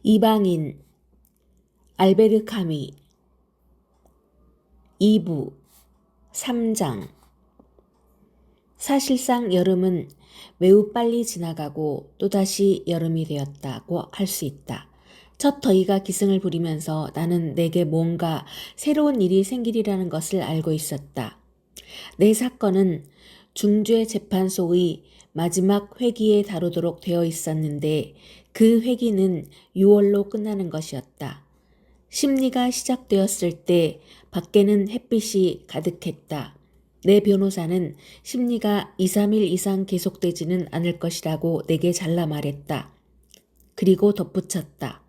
이방인 알베르 카미 2부 3장. 사실상 여름은 매우 빨리 지나가고 또다시 여름이 되었다고 할 수 있다. 첫 더위가 기승을 부리면서 나는 내게 뭔가 새로운 일이 생기리라는 것을 알고 있었다. 내 사건은 중죄재판소의 마지막 회기에 다루도록 되어 있었는데 그 회기는 6월로 끝나는 것이었다. 심리가 시작되었을 때 밖에는 햇빛이 가득했다. 내 변호사는 심리가 2, 3일 이상 계속되지는 않을 것이라고 내게 잘라 말했다. 그리고 덧붙였다.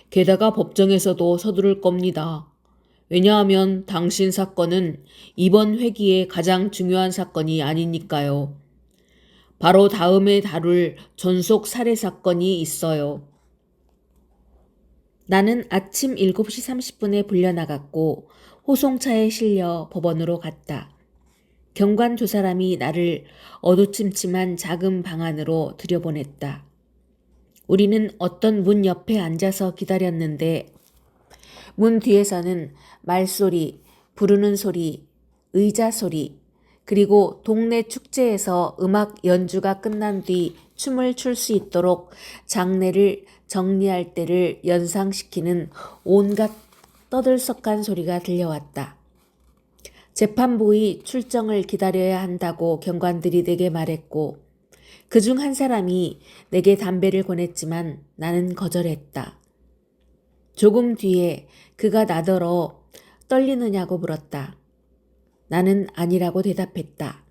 게다가 법정에서도 서두를 겁니다. 왜냐하면 당신 사건은 이번 회기의 가장 중요한 사건이 아니니까요. 바로 다음에 다룰 전속 살해 사건이 있어요. 나는 아침 7시 30분에 불려나갔고 호송차에 실려 법원으로 갔다. 경관 두 사람이 나를 어두침침한 작은 방 안으로 들여보냈다. 우리는 어떤 문 옆에 앉아서 기다렸는데 문 뒤에서는 말소리, 부르는 소리, 의자 소리, 그리고 동네 축제에서 음악 연주가 끝난 뒤 춤을 출 수 있도록 장례를 정리할 때를 연상시키는 온갖 떠들썩한 소리가 들려왔다. 재판부의 출정을 기다려야 한다고 경관들이 내게 말했고 그중 한 사람이 내게 담배를 권했지만 나는 거절했다. 조금 뒤에 그가 나더러 떨리느냐고 물었다. 나는 아니라고 대답했다.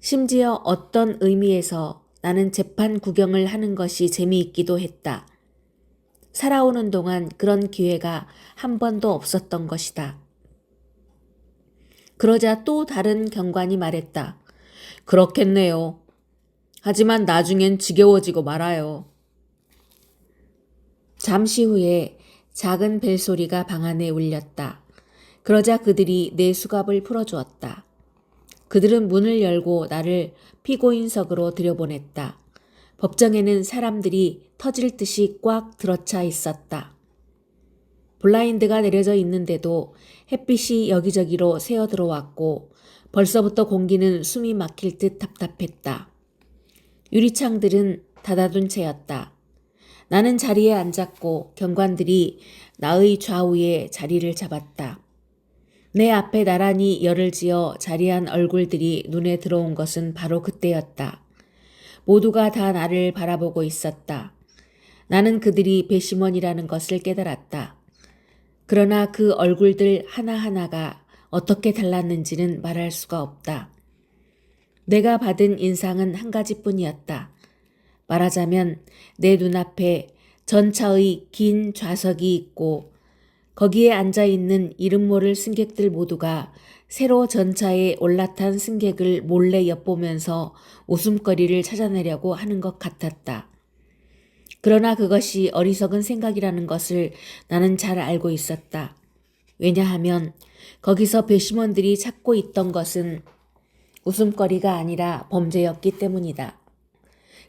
심지어 어떤 의미에서 나는 재판 구경을 하는 것이 재미있기도 했다. 살아오는 동안 그런 기회가 한 번도 없었던 것이다. 그러자 또 다른 경관이 말했다. 그렇겠네요. 하지만 나중엔 지겨워지고 말아요. 잠시 후에 작은 벨소리가 방 안에 울렸다. 그러자 그들이 내 수갑을 풀어주었다. 그들은 문을 열고 나를 피고인석으로 들여보냈다. 법정에는 사람들이 터질 듯이 꽉 들어차 있었다. 블라인드가 내려져 있는데도 햇빛이 여기저기로 새어 들어왔고 벌써부터 공기는 숨이 막힐 듯 답답했다. 유리창들은 닫아둔 채였다. 나는 자리에 앉았고 경관들이 나의 좌우에 자리를 잡았다. 내 앞에 나란히 열을 지어 자리한 얼굴들이 눈에 들어온 것은 바로 그때였다. 모두가 다 나를 바라보고 있었다. 나는 그들이 배심원이라는 것을 깨달았다. 그러나 그 얼굴들 하나하나가 어떻게 달랐는지는 말할 수가 없다. 내가 받은 인상은 한 가지뿐이었다. 말하자면 내 눈앞에 전차의 긴 좌석이 있고 거기에 앉아있는 이름 모를 승객들 모두가 새로 전차에 올라탄 승객을 몰래 엿보면서 웃음거리를 찾아내려고 하는 것 같았다. 그러나 그것이 어리석은 생각이라는 것을 나는 잘 알고 있었다. 왜냐하면 거기서 배심원들이 찾고 있던 것은 웃음거리가 아니라 범죄였기 때문이다.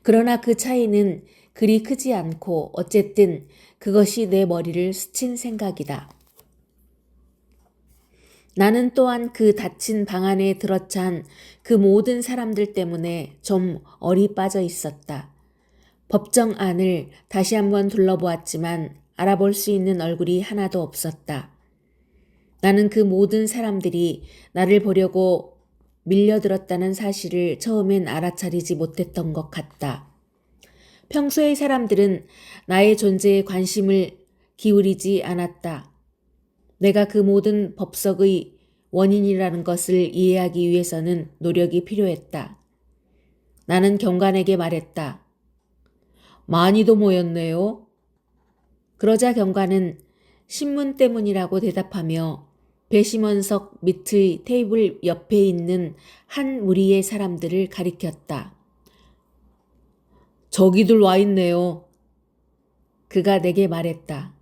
그러나 그 차이는 그리 크지 않고 어쨌든 그것이 내 머리를 스친 생각이다. 나는 또한 그 닫힌 방 안에 들어찬 그 모든 사람들 때문에 좀 얼이 빠져 있었다. 법정 안을 다시 한번 둘러보았지만 알아볼 수 있는 얼굴이 하나도 없었다. 나는 그 모든 사람들이 나를 보려고 밀려들었다는 사실을 처음엔 알아차리지 못했던 것 같다. 평소의 사람들은 나의 존재에 관심을 기울이지 않았다. 내가 그 모든 법석의 원인이라는 것을 이해하기 위해서는 노력이 필요했다. 나는 경관에게 말했다. 많이도 모였네요. 그러자 경관은 신문 때문이라고 대답하며 배심원석 밑의 테이블 옆에 있는 한 무리의 사람들을 가리켰다. 저기들 와 있네요. 그가 내게 말했다.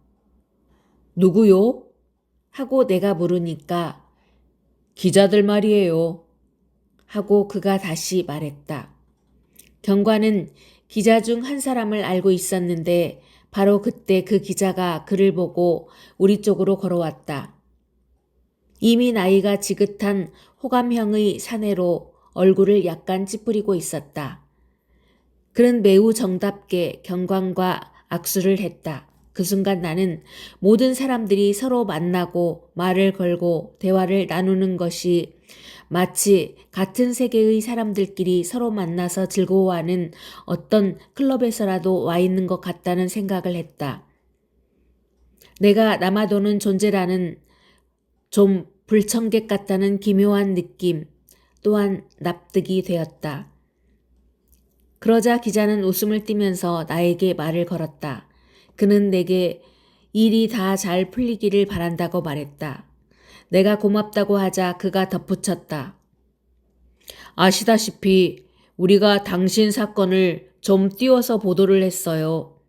누구요? 하고 내가 물으니까 기자들 말이에요. 하고 그가 다시 말했다. 경관은 기자 중 한 사람을 알고 있었는데 바로 그때 그 기자가 그를 보고 우리 쪽으로 걸어왔다. 이미 나이가 지긋한 호감형의 사내로 얼굴을 약간 찌푸리고 있었다. 그는 매우 정답게 경광과 악수를 했다. 그 순간 나는 모든 사람들이 서로 만나고 말을 걸고 대화를 나누는 것이 마치 같은 세계의 사람들끼리 서로 만나서 즐거워하는 어떤 클럽에서라도 와 있는 것 같다는 생각을 했다. 내가 남아도는 존재라는 좀 불청객 같다는 기묘한 느낌 또한 납득이 되었다. 그러자 기자는 웃음을 띠면서 나에게 말을 걸었다. 그는 내게 일이 다 잘 풀리기를 바란다고 말했다. 내가 고맙다고 하자 그가 덧붙였다. 아시다시피 우리가 당신 사건을 좀 띄워서 보도를 했어요.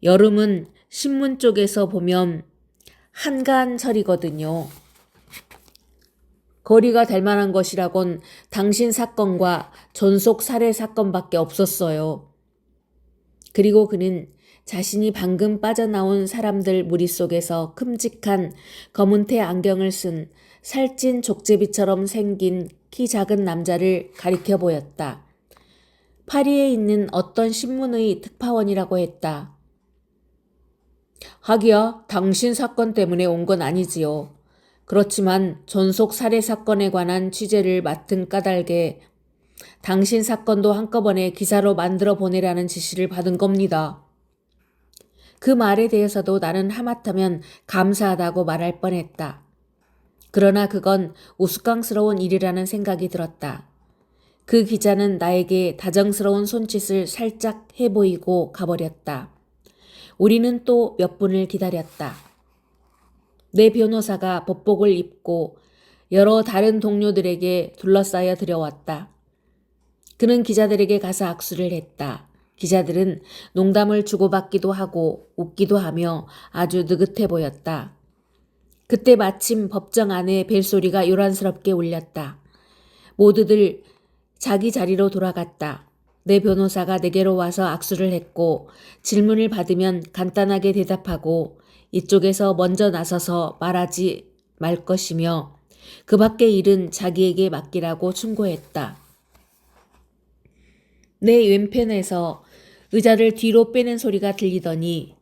여름은 신문 쪽에서 보면 한가한철이거든요. 거리가 될 만한 것이라곤 당신 사건과 전속 살해 사건밖에 없었어요. 그리고 그는 자신이 방금 빠져나온 사람들 무리 속에서 큼직한 검은테 안경을 쓴 살찐 족제비처럼 생긴 키 작은 남자를 가리켜 보였다. 파리에 있는 어떤 신문의 특파원이라고 했다. 하기야 당신 사건 때문에 온 건 아니지요. 그렇지만 전속 살해 사건에 관한 취재를 맡은 까닭에 당신 사건도 한꺼번에 기사로 만들어 보내라는 지시를 받은 겁니다. 그 말에 대해서도 나는 하마터면 감사하다고 말할 뻔했다. 그러나 그건 우스꽝스러운 일이라는 생각이 들었다. 그 기자는 나에게 다정스러운 손짓을 살짝 해보이고 가버렸다. 우리는 또 몇 분을 기다렸다. 내 변호사가 법복을 입고 여러 다른 동료들에게 둘러싸여 들여왔다. 그는 기자들에게 가서 악수를 했다. 기자들은 농담을 주고받기도 하고 웃기도 하며 아주 느긋해 보였다. 그때 마침 법정 안에 벨소리가 요란스럽게 울렸다. 모두들 자기 자리로 돌아갔다. 내 변호사가 내게로 와서 악수를 했고 질문을 받으면 간단하게 대답하고 이쪽에서 먼저 나서서 말하지 말 것이며 그 밖의 일은 자기에게 맡기라고 충고했다. 내 왼편에서 의자를 뒤로 빼는 소리가 들리더니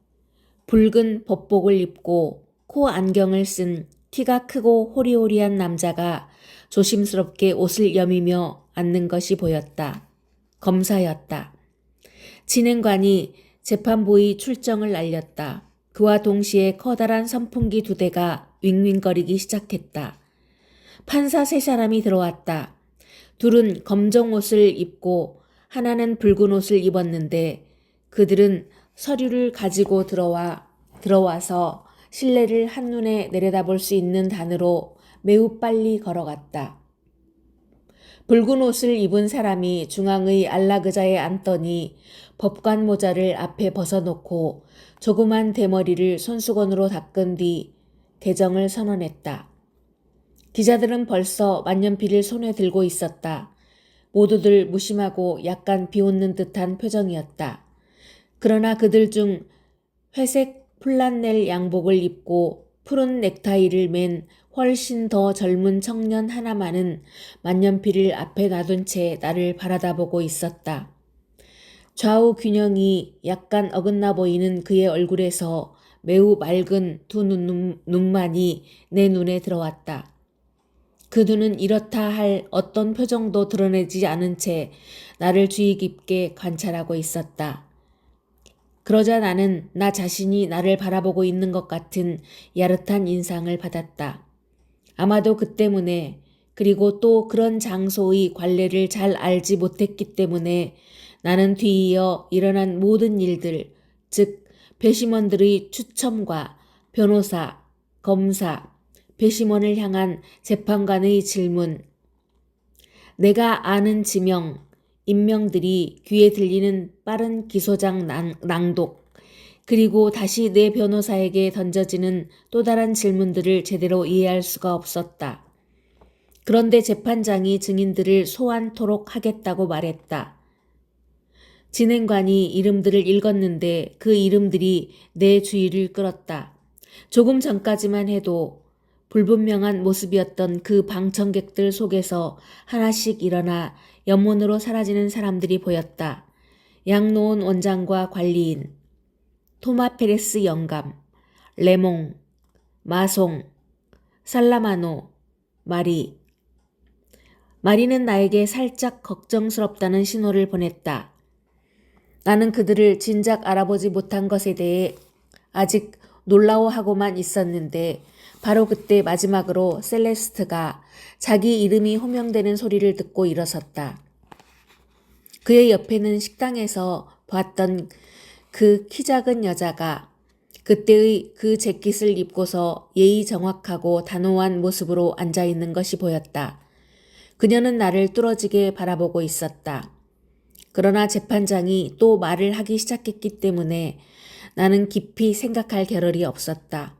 붉은 법복을 입고 코 안경을 쓴 키가 크고 호리호리한 남자가 조심스럽게 옷을 여미며 앉는 것이 보였다. 검사였다. 진행관이 재판부의 출정을 알렸다. 그와 동시에 커다란 선풍기 2대가 윙윙거리기 시작했다. 판사 3사람이 들어왔다. 둘은 검정 옷을 입고 하나는 붉은 옷을 입었는데 그들은 서류를 가지고 들어와서 실내를 한눈에 내려다볼 수 있는 단으로 매우 빨리 걸어갔다. 붉은 옷을 입은 사람이 중앙의 안락의자에 앉더니 법관 모자를 앞에 벗어놓고 조그만 대머리를 손수건으로 닦은 뒤 개정을 선언했다. 기자들은 벌써 만년필을 손에 들고 있었다. 모두들 무심하고 약간 비웃는 듯한 표정이었다. 그러나 그들 중 회색 플란넬 양복을 입고 푸른 넥타이를 맨 훨씬 더 젊은 청년 하나만은 만년필을 앞에 놔둔 채 나를 바라다보고 있었다. 좌우 균형이 약간 어긋나 보이는 그의 얼굴에서 매우 맑은 두 눈만이 내 눈에 들어왔다. 그 눈은 이렇다 할 어떤 표정도 드러내지 않은 채 나를 주의 깊게 관찰하고 있었다. 그러자 나는 나 자신이 나를 바라보고 있는 것 같은 야릇한 인상을 받았다. 아마도 그 때문에 그리고 또 그런 장소의 관례를 잘 알지 못했기 때문에 나는 뒤이어 일어난 모든 일들, 즉 배심원들의 추첨과 변호사, 검사, 배심원을 향한 재판관의 질문, 내가 아는 지명, 인명들이 귀에 들리는 빠른 기소장 낭독, 그리고 다시 내 변호사에게 던져지는 또 다른 질문들을 제대로 이해할 수가 없었다. 그런데 재판장이 증인들을 소환토록 하겠다고 말했다. 진행관이 이름들을 읽었는데 그 이름들이 내 주의를 끌었다. 조금 전까지만 해도 불분명한 모습이었던 그 방청객들 속에서 하나씩 일어나 연문으로 사라지는 사람들이 보였다. 양노은 원장과 관리인, 토마 페레스 영감, 레몽, 마송, 살라마노, 마리. 마리는 나에게 살짝 걱정스럽다는 신호를 보냈다. 나는 그들을 진작 알아보지 못한 것에 대해 아직 놀라워하고만 있었는데 바로 그때 마지막으로 셀레스트가 자기 이름이 호명되는 소리를 듣고 일어섰다. 그의 옆에는 식당에서 봤던 그 키 작은 여자가 그때의 그 재킷을 입고서 예의 정확하고 단호한 모습으로 앉아있는 것이 보였다. 그녀는 나를 뚫어지게 바라보고 있었다. 그러나 재판장이 또 말을 하기 시작했기 때문에 나는 깊이 생각할 겨를이 없었다.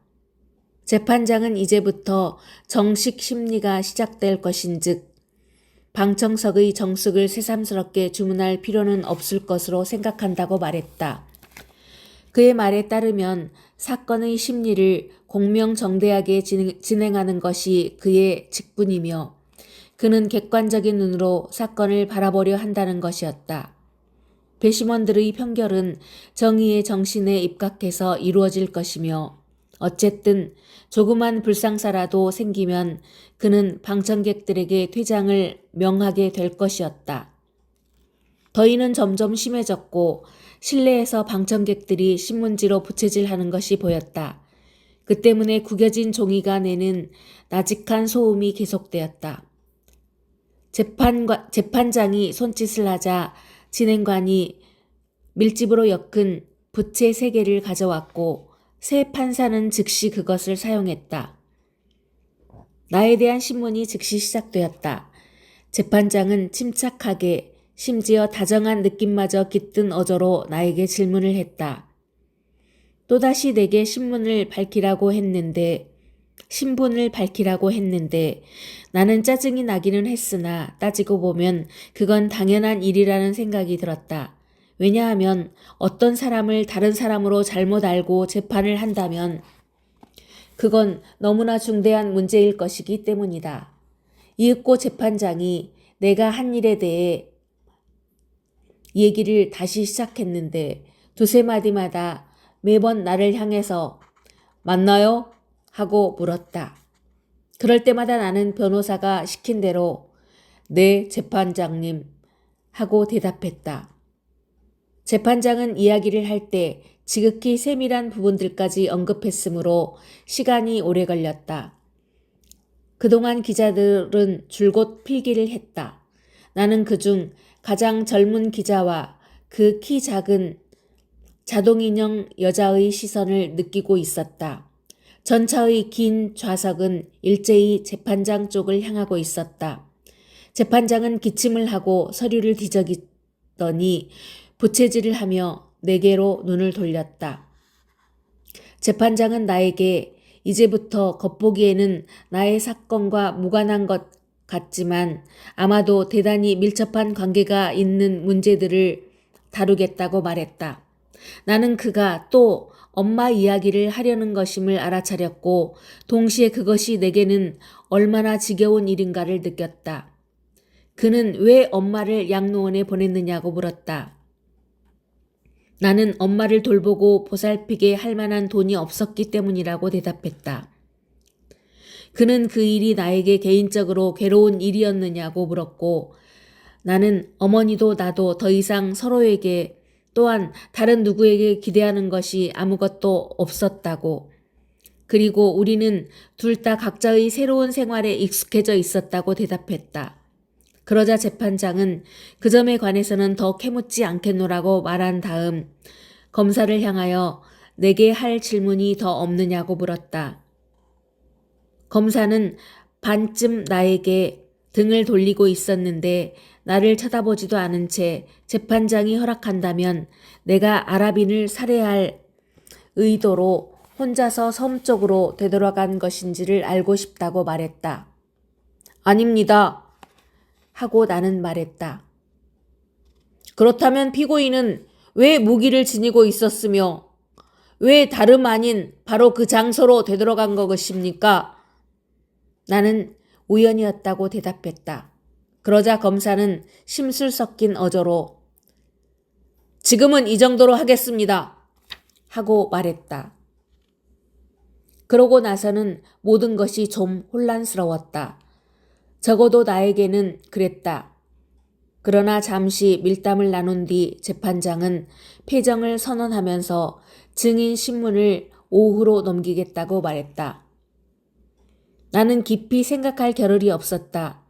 재판장은 이제부터 정식 심리가 시작될 것인즉 방청석의 정숙을 새삼스럽게 주문할 필요는 없을 것으로 생각한다고 말했다. 그의 말에 따르면 사건의 심리를 공명정대하게 진행하는 것이 그의 직분이며 그는 객관적인 눈으로 사건을 바라보려 한다는 것이었다. 배심원들의 편결은 정의의 정신에 입각해서 이루어질 것이며 어쨌든 조그만 불상사라도 생기면 그는 방청객들에게 퇴장을 명하게 될 것이었다. 더위는 점점 심해졌고 실내에서 방청객들이 신문지로 부채질하는 것이 보였다. 그 때문에 구겨진 종이가 내는 나직한 소음이 계속되었다. 재판장이 손짓을 하자 진행관이 밀집으로 엮은 부채 3개를 가져왔고 새 판사는 즉시 그것을 사용했다. 나에 대한 신문이 즉시 시작되었다. 재판장은 침착하게 심지어 다정한 느낌마저 깃든 어조로 나에게 질문을 했다. 또다시 내게 신분을 밝히라고 했는데 나는 짜증이 나기는 했으나 따지고 보면 그건 당연한 일이라는 생각이 들었다. 왜냐하면 어떤 사람을 다른 사람으로 잘못 알고 재판을 한다면 그건 너무나 중대한 문제일 것이기 때문이다. 이윽고 재판장이 내가 한 일에 대해 얘기를 다시 시작했는데 2-3마디마다 매번 나를 향해서 맞나요? 하고 물었다. 그럴 때마다 나는 변호사가 시킨 대로 네, 재판장님 하고 대답했다. 재판장은 이야기를 할 때 지극히 세밀한 부분들까지 언급했으므로 시간이 오래 걸렸다. 그동안 기자들은 줄곧 필기를 했다. 나는 그중 가장 젊은 기자와 그 키 작은 자동인형 여자의 시선을 느끼고 있었다. 전차의 긴 좌석은 일제히 재판장 쪽을 향하고 있었다. 재판장은 기침을 하고 서류를 뒤적이더니 부채질을 하며 내게로 눈을 돌렸다. 재판장은 나에게 이제부터 겉보기에는 나의 사건과 무관한 것 같지만 아마도 대단히 밀접한 관계가 있는 문제들을 다루겠다고 말했다. 나는 그가 또 엄마 이야기를 하려는 것임을 알아차렸고 동시에 그것이 내게는 얼마나 지겨운 일인가를 느꼈다. 그는 왜 엄마를 양로원에 보냈느냐고 물었다. 나는 엄마를 돌보고 보살피게 할 만한 돈이 없었기 때문이라고 대답했다. 그는 그 일이 나에게 개인적으로 괴로운 일이었느냐고 물었고 나는 어머니도 나도 더 이상 서로에게 또한 다른 누구에게 기대하는 것이 아무것도 없었다고 그리고 우리는 둘 다 각자의 새로운 생활에 익숙해져 있었다고 대답했다. 그러자 재판장은 그 점에 관해서는 더 캐묻지 않겠노라고 말한 다음 검사를 향하여 내게 할 질문이 더 없느냐고 물었다. 검사는 반쯤 나에게 등을 돌리고 있었는데 나를 쳐다보지도 않은 채 재판장이 허락한다면 내가 아랍인을 살해할 의도로 혼자서 섬 쪽으로 되돌아간 것인지를 알고 싶다고 말했다. 아닙니다. 하고 나는 말했다. 그렇다면 피고인은 왜 무기를 지니고 있었으며 왜 다름 아닌 바로 그 장소로 되돌아간 것입니까? 나는 우연이었다고 대답했다. 그러자 검사는 심술 섞인 어조로 지금은 이 정도로 하겠습니다. 하고 말했다. 그러고 나서는 모든 것이 좀 혼란스러웠다. 적어도 나에게는 그랬다. 그러나 잠시 밀담을 나눈 뒤 재판장은 패정을 선언하면서 증인 신문을 오후로 넘기겠다고 말했다. 나는 깊이 생각할 겨를이 없었다.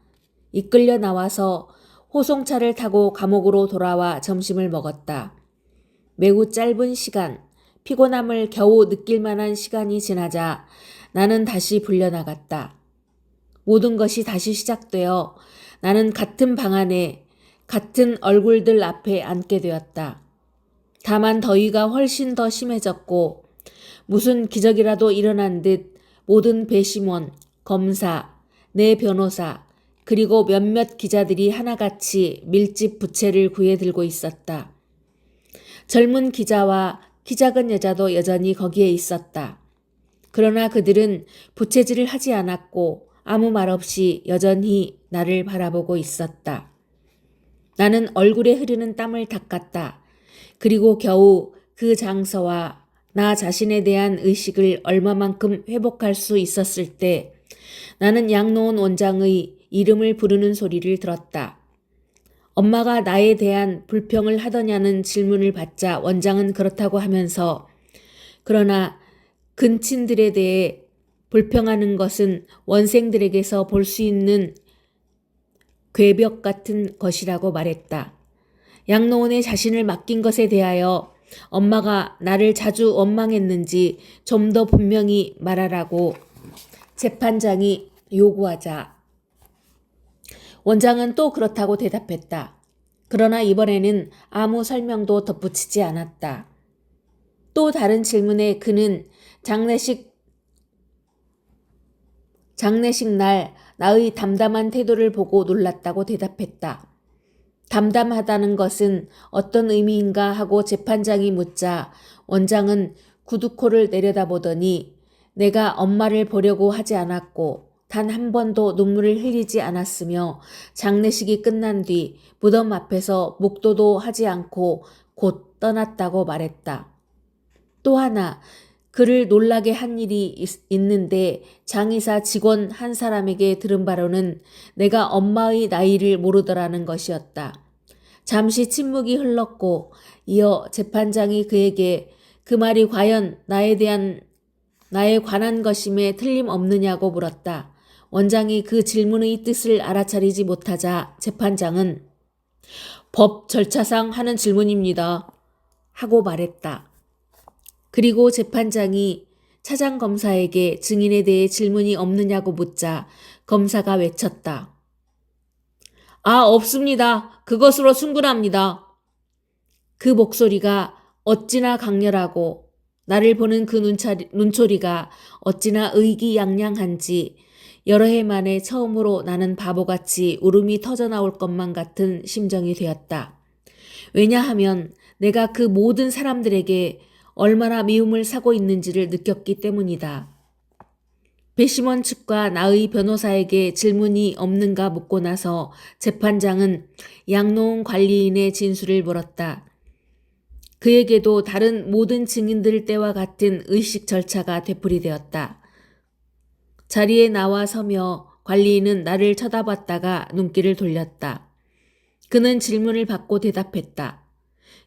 이끌려 나와서 호송차를 타고 감옥으로 돌아와 점심을 먹었다. 매우 짧은 시간, 피곤함을 겨우 느낄 만한 시간이 지나자 나는 다시 불려나갔다. 모든 것이 다시 시작되어 나는 같은 방 안에 같은 얼굴들 앞에 앉게 되었다. 다만 더위가 훨씬 더 심해졌고 무슨 기적이라도 일어난 듯 모든 배심원, 검사, 내 변호사, 그리고 몇몇 기자들이 하나같이 밀집 부채를 구해 들고 있었다. 젊은 기자와 키 작은 여자도 여전히 거기에 있었다. 그러나 그들은 부채질을 하지 않았고 아무 말 없이 여전히 나를 바라보고 있었다. 나는 얼굴에 흐르는 땀을 닦았다. 그리고 겨우 그 장소와 나 자신에 대한 의식을 얼마만큼 회복할 수 있었을 때 나는 양노원 원장의 이름을 부르는 소리를 들었다. 엄마가 나에 대한 불평을 하더냐는 질문을 받자 원장은 그렇다고 하면서 그러나 근친들에 대해 불평하는 것은 원생들에게서 볼 수 있는 궤벽 같은 것이라고 말했다. 양노원에 자신을 맡긴 것에 대하여 엄마가 나를 자주 원망했는지 좀 더 분명히 말하라고 재판장이 요구하자 원장은 또 그렇다고 대답했다. 그러나 이번에는 아무 설명도 덧붙이지 않았다. 또 다른 질문에 그는 장례식 날 나의 담담한 태도를 보고 놀랐다고 대답했다. 담담하다는 것은 어떤 의미인가 하고 재판장이 묻자 원장은 구두코를 내려다보더니 내가 엄마를 보려고 하지 않았고 단 한 번도 눈물을 흘리지 않았으며 장례식이 끝난 뒤 무덤 앞에서 목도도 하지 않고 곧 떠났다고 말했다. 또 하나 그를 놀라게 한 일이 있는데 장의사 직원 한 사람에게 들은 바로는 내가 엄마의 나이를 모르더라는 것이었다. 잠시 침묵이 흘렀고 이어 재판장이 그에게 그 말이 과연 나에 관한 것임에 틀림없느냐고 물었다. 원장이 그 질문의 뜻을 알아차리지 못하자 재판장은 법 절차상 하는 질문입니다. 하고 말했다. 그리고 재판장이 차장검사에게 증인에 대해 질문이 없느냐고 묻자 검사가 외쳤다. 아, 없습니다. 그것으로 충분합니다. 그 목소리가 어찌나 강렬하고 나를 보는 그 눈초리가 어찌나 의기양양한지 여러 해 만에 처음으로 나는 바보같이 울음이 터져나올 것만 같은 심정이 되었다. 왜냐하면 내가 그 모든 사람들에게 얼마나 미움을 사고 있는지를 느꼈기 때문이다. 배심원 측과 나의 변호사에게 질문이 없는가 묻고 나서 재판장은 양노원 관리인의 진술을 물었다. 그에게도 다른 모든 증인들 때와 같은 의식 절차가 되풀이되었다. 자리에 나와 서며 관리인은 나를 쳐다봤다가 눈길을 돌렸다. 그는 질문을 받고 대답했다.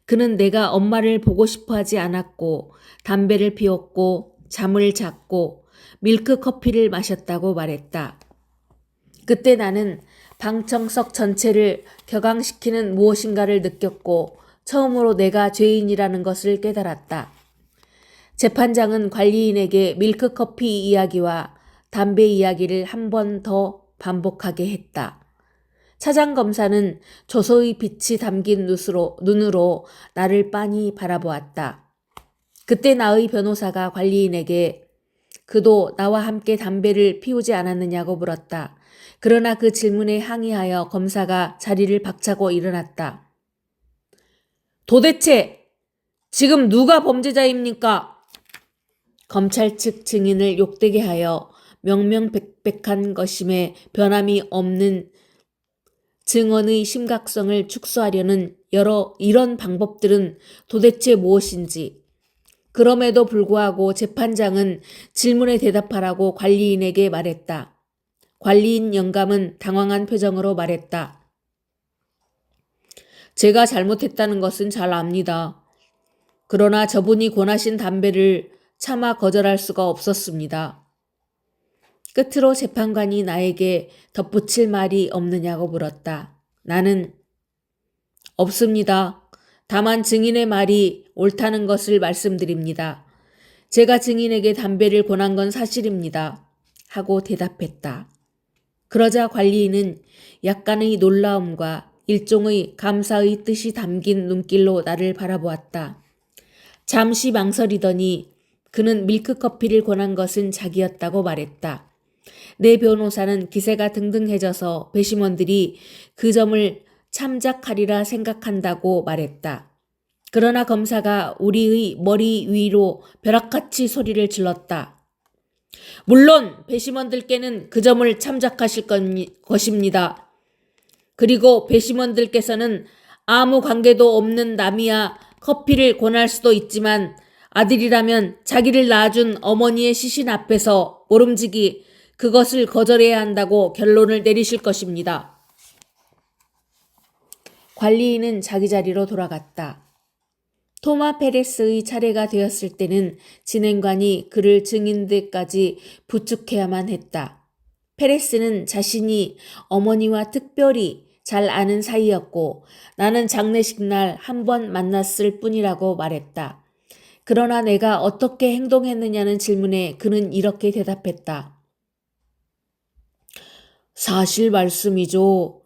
그는 내가 엄마를 보고 싶어 하지 않았고 담배를 피웠고 잠을 잤고 밀크 커피를 마셨다고 말했다. 그때 나는 방청석 전체를 격앙시키는 무엇인가를 느꼈고 처음으로 내가 죄인이라는 것을 깨달았다. 재판장은 관리인에게 밀크 커피 이야기와 담배 이야기를 한 번 더 반복하게 했다. 차장검사는 조소의 빛이 담긴 눈으로 나를 빤히 바라보았다. 그때 나의 변호사가 관리인에게 그도 나와 함께 담배를 피우지 않았느냐고 물었다. 그러나 그 질문에 항의하여 검사가 자리를 박차고 일어났다. 도대체 지금 누가 범죄자입니까? 검찰 측 증인을 욕되게 하여 명명백백한 것임에 변함이 없는 증언의 심각성을 축소하려는 이런 방법들은 도대체 무엇인지, 그럼에도 불구하고 재판장은 질문에 대답하라고 관리인에게 말했다. 관리인 영감은 당황한 표정으로 말했다. 제가 잘못했다는 것은 잘 압니다. 그러나 저분이 권하신 담배를 차마 거절할 수가 없었습니다. 끝으로 재판관이 나에게 덧붙일 말이 없느냐고 물었다. 나는 없습니다. 다만 증인의 말이 옳다는 것을 말씀드립니다. 제가 증인에게 담배를 권한 건 사실입니다. 하고 대답했다. 그러자 관리인은 약간의 놀라움과 일종의 감사의 뜻이 담긴 눈길로 나를 바라보았다. 잠시 망설이더니 그는 밀크커피를 권한 것은 자기였다고 말했다. 내 변호사는 기세가 등등해져서 배심원들이 그 점을 참작하리라 생각한다고 말했다. 그러나 검사가 우리의 머리 위로 벼락같이 소리를 질렀다. 물론 배심원들께는 그 점을 참작하실 것입니다. 그리고 배심원들께서는 아무 관계도 없는 남이야 커피를 권할 수도 있지만 아들이라면 자기를 낳아준 어머니의 시신 앞에서 모름지기 그것을 거절해야 한다고 결론을 내리실 것입니다. 관리인은 자기 자리로 돌아갔다. 토마 페레스의 차례가 되었을 때는 진행관이 그를 증인들까지 부축해야만 했다. 페레스는 자신이 어머니와 특별히 잘 아는 사이였고 나는 장례식 날 한 번 만났을 뿐이라고 말했다. 그러나 내가 어떻게 행동했느냐는 질문에 그는 이렇게 대답했다. 사실 말씀이죠.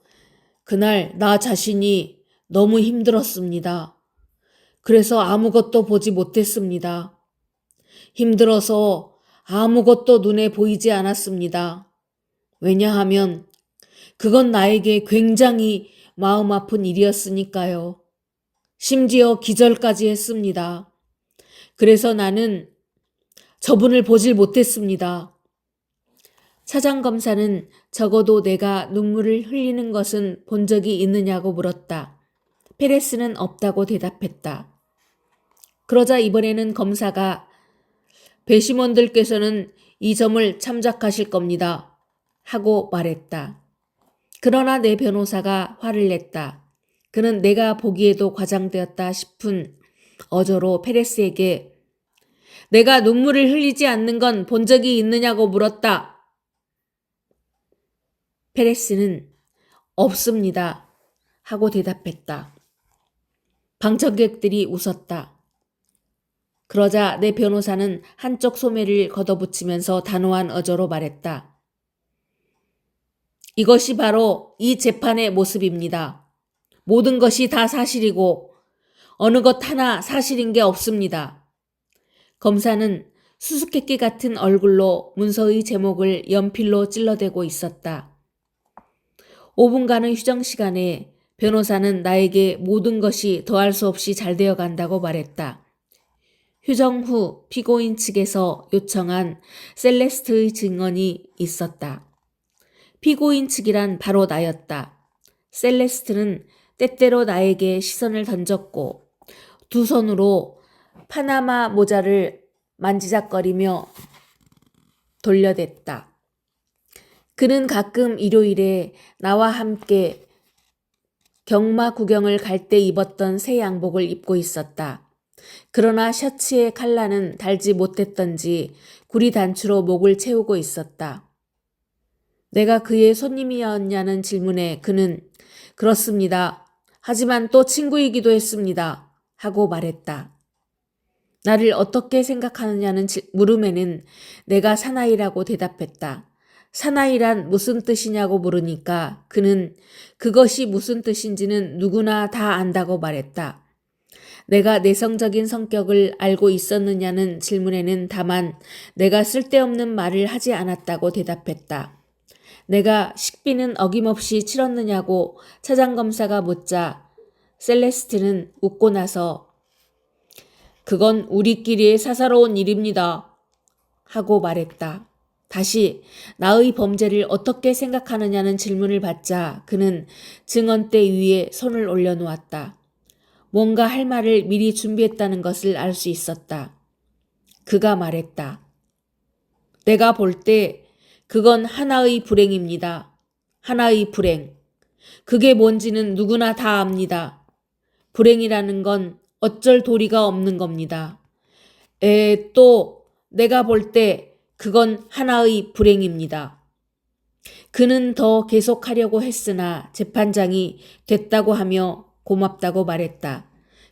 그날 나 자신이 너무 힘들었습니다. 그래서 아무것도 보지 못했습니다. 힘들어서 아무것도 눈에 보이지 않았습니다. 왜냐하면 그건 나에게 굉장히 마음 아픈 일이었으니까요. 심지어 기절까지 했습니다. 그래서 나는 저분을 보질 못했습니다. 차장검사는 적어도 내가 눈물을 흘리는 것은 본 적이 있느냐고 물었다. 페레스는 없다고 대답했다. 그러자 이번에는 검사가 배심원들께서는 이 점을 참작하실 겁니다. 하고 말했다. 그러나 내 변호사가 화를 냈다. 그는 내가 보기에도 과장되었다 싶은 어조로 페레스에게 내가 눈물을 흘리지 않는 건 본 적이 있느냐고 물었다. 페레스는 없습니다. 하고 대답했다. 방청객들이 웃었다. 그러자 내 변호사는 한쪽 소매를 걷어붙이면서 단호한 어조로 말했다. 이것이 바로 이 재판의 모습입니다. 모든 것이 다 사실이고 어느 것 하나 사실인 게 없습니다. 검사는 수수께끼 같은 얼굴로 문서의 제목을 연필로 찔러대고 있었다. 5분간의 휴정 시간에 변호사는 나에게 모든 것이 더할 수 없이 잘 되어 간다고 말했다. 휴정 후 피고인 측에서 요청한 셀레스트의 증언이 있었다. 피고인 측이란 바로 나였다. 셀레스트는 때때로 나에게 시선을 던졌고 두 손으로 파나마 모자를 만지작거리며 돌려댔다. 그는 가끔 일요일에 나와 함께 경마 구경을 갈 때 입었던 새 양복을 입고 있었다. 그러나 셔츠의 칼라는 달지 못했던지 구리 단추로 목을 채우고 있었다. 내가 그의 손님이었냐는 질문에 그는 그렇습니다. 하지만 또 친구이기도 했습니다. 하고 말했다. 나를 어떻게 생각하느냐는 물음에는 내가 사나이라고 대답했다. 사나이란 무슨 뜻이냐고 물으니까 그는 그것이 무슨 뜻인지는 누구나 다 안다고 말했다. 내가 내성적인 성격을 알고 있었느냐는 질문에는 다만 내가 쓸데없는 말을 하지 않았다고 대답했다. 내가 식비는 어김없이 치렀느냐고 차장검사가 묻자 셀레스트는 웃고 나서 그건 우리끼리의 사사로운 일입니다. 하고 말했다. 다시 나의 범죄를 어떻게 생각하느냐는 질문을 받자 그는 증언대 위에 손을 올려놓았다. 뭔가 할 말을 미리 준비했다는 것을 알 수 있었다. 그가 말했다. 내가 볼 때 그건 하나의 불행입니다. 하나의 불행. 그게 뭔지는 누구나 다 압니다. 불행이라는 건 어쩔 도리가 없는 겁니다. 또 내가 볼 때 그건 하나의 불행입니다. 그는 더 계속하려고 했으나 재판장이 됐다고 하며 고맙다고 말했다.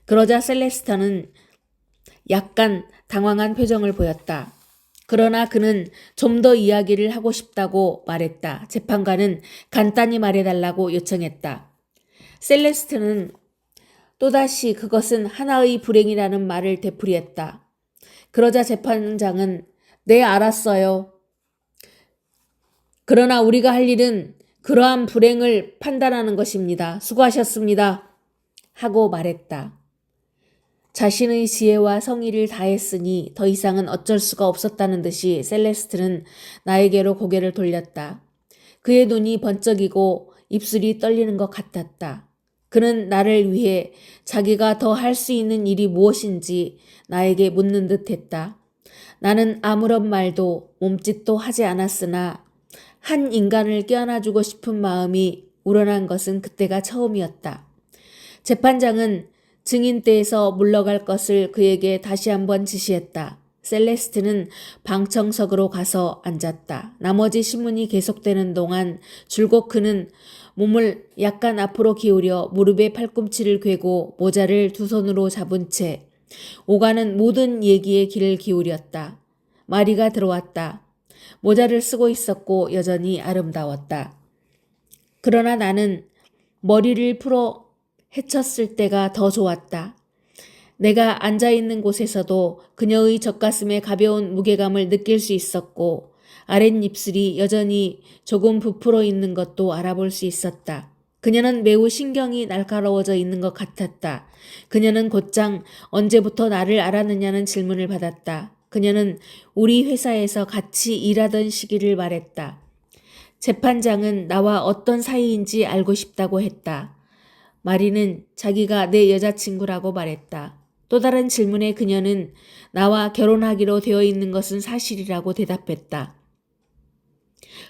그러자 셀레스타는 약간 당황한 표정을 보였다. 그러나 그는 좀 더 이야기를 하고 싶다고 말했다. 재판관은 간단히 말해달라고 요청했다. 셀레스트는 또다시 그것은 하나의 불행이라는 말을 되풀이했다. 그러자 재판장은 네, 알았어요. 그러나 우리가 할 일은 그러한 불행을 판단하는 것입니다. 수고하셨습니다. 하고 말했다. 자신의 지혜와 성의를 다했으니 더 이상은 어쩔 수가 없었다는 듯이 셀레스트는 나에게로 고개를 돌렸다. 그의 눈이 번쩍이고 입술이 떨리는 것 같았다. 그는 나를 위해 자기가 더 할 수 있는 일이 무엇인지 나에게 묻는 듯 했다. 나는 아무런 말도 몸짓도 하지 않았으나 한 인간을 껴안아주고 싶은 마음이 우러난 것은 그때가 처음이었다. 재판장은 증인대에서 물러갈 것을 그에게 다시 한번 지시했다. 셀레스트는 방청석으로 가서 앉았다. 나머지 신문이 계속되는 동안 줄곧 그는 몸을 약간 앞으로 기울여 무릎에 팔꿈치를 괴고 모자를 두 손으로 잡은 채 오가는 모든 얘기에 귀를 기울였다. 마리가 들어왔다. 모자를 쓰고 있었고 여전히 아름다웠다. 그러나 나는 머리를 풀어 헤쳤을 때가 더 좋았다. 내가 앉아있는 곳에서도 그녀의 젖가슴의 가벼운 무게감을 느낄 수 있었고 아랫입술이 여전히 조금 부풀어 있는 것도 알아볼 수 있었다. 그녀는 매우 신경이 날카로워져 있는 것 같았다. 그녀는 곧장 언제부터 나를 알았느냐는 질문을 받았다. 그녀는 우리 회사에서 같이 일하던 시기를 말했다. 재판장은 나와 어떤 사이인지 알고 싶다고 했다. 마리는 자기가 내 여자친구라고 말했다. 또 다른 질문에 그녀는 나와 결혼하기로 되어 있는 것은 사실이라고 대답했다.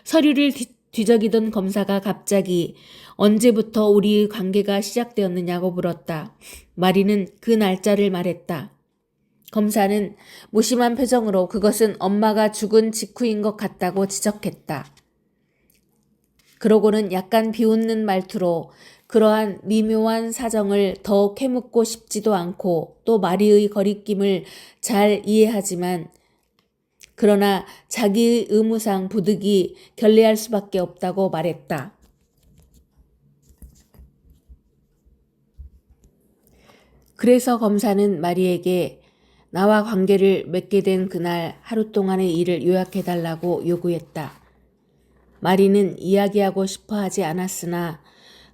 서류를 뒤적이던 검사가 갑자기 언제부터 우리의 관계가 시작되었느냐고 물었다. 마리는 그 날짜를 말했다. 검사는 무심한 표정으로 그것은 엄마가 죽은 직후인 것 같다고 지적했다. 그러고는 약간 비웃는 말투로 그러한 미묘한 사정을 더 캐묻고 싶지도 않고 또 마리의 거리낌을 잘 이해하지만 그러나 자기의 의무상 부득이 결례할 수밖에 없다고 말했다. 그래서 검사는 마리에게 나와 관계를 맺게 된 그날 하루 동안의 일을 요약해달라고 요구했다. 마리는 이야기하고 싶어 하지 않았으나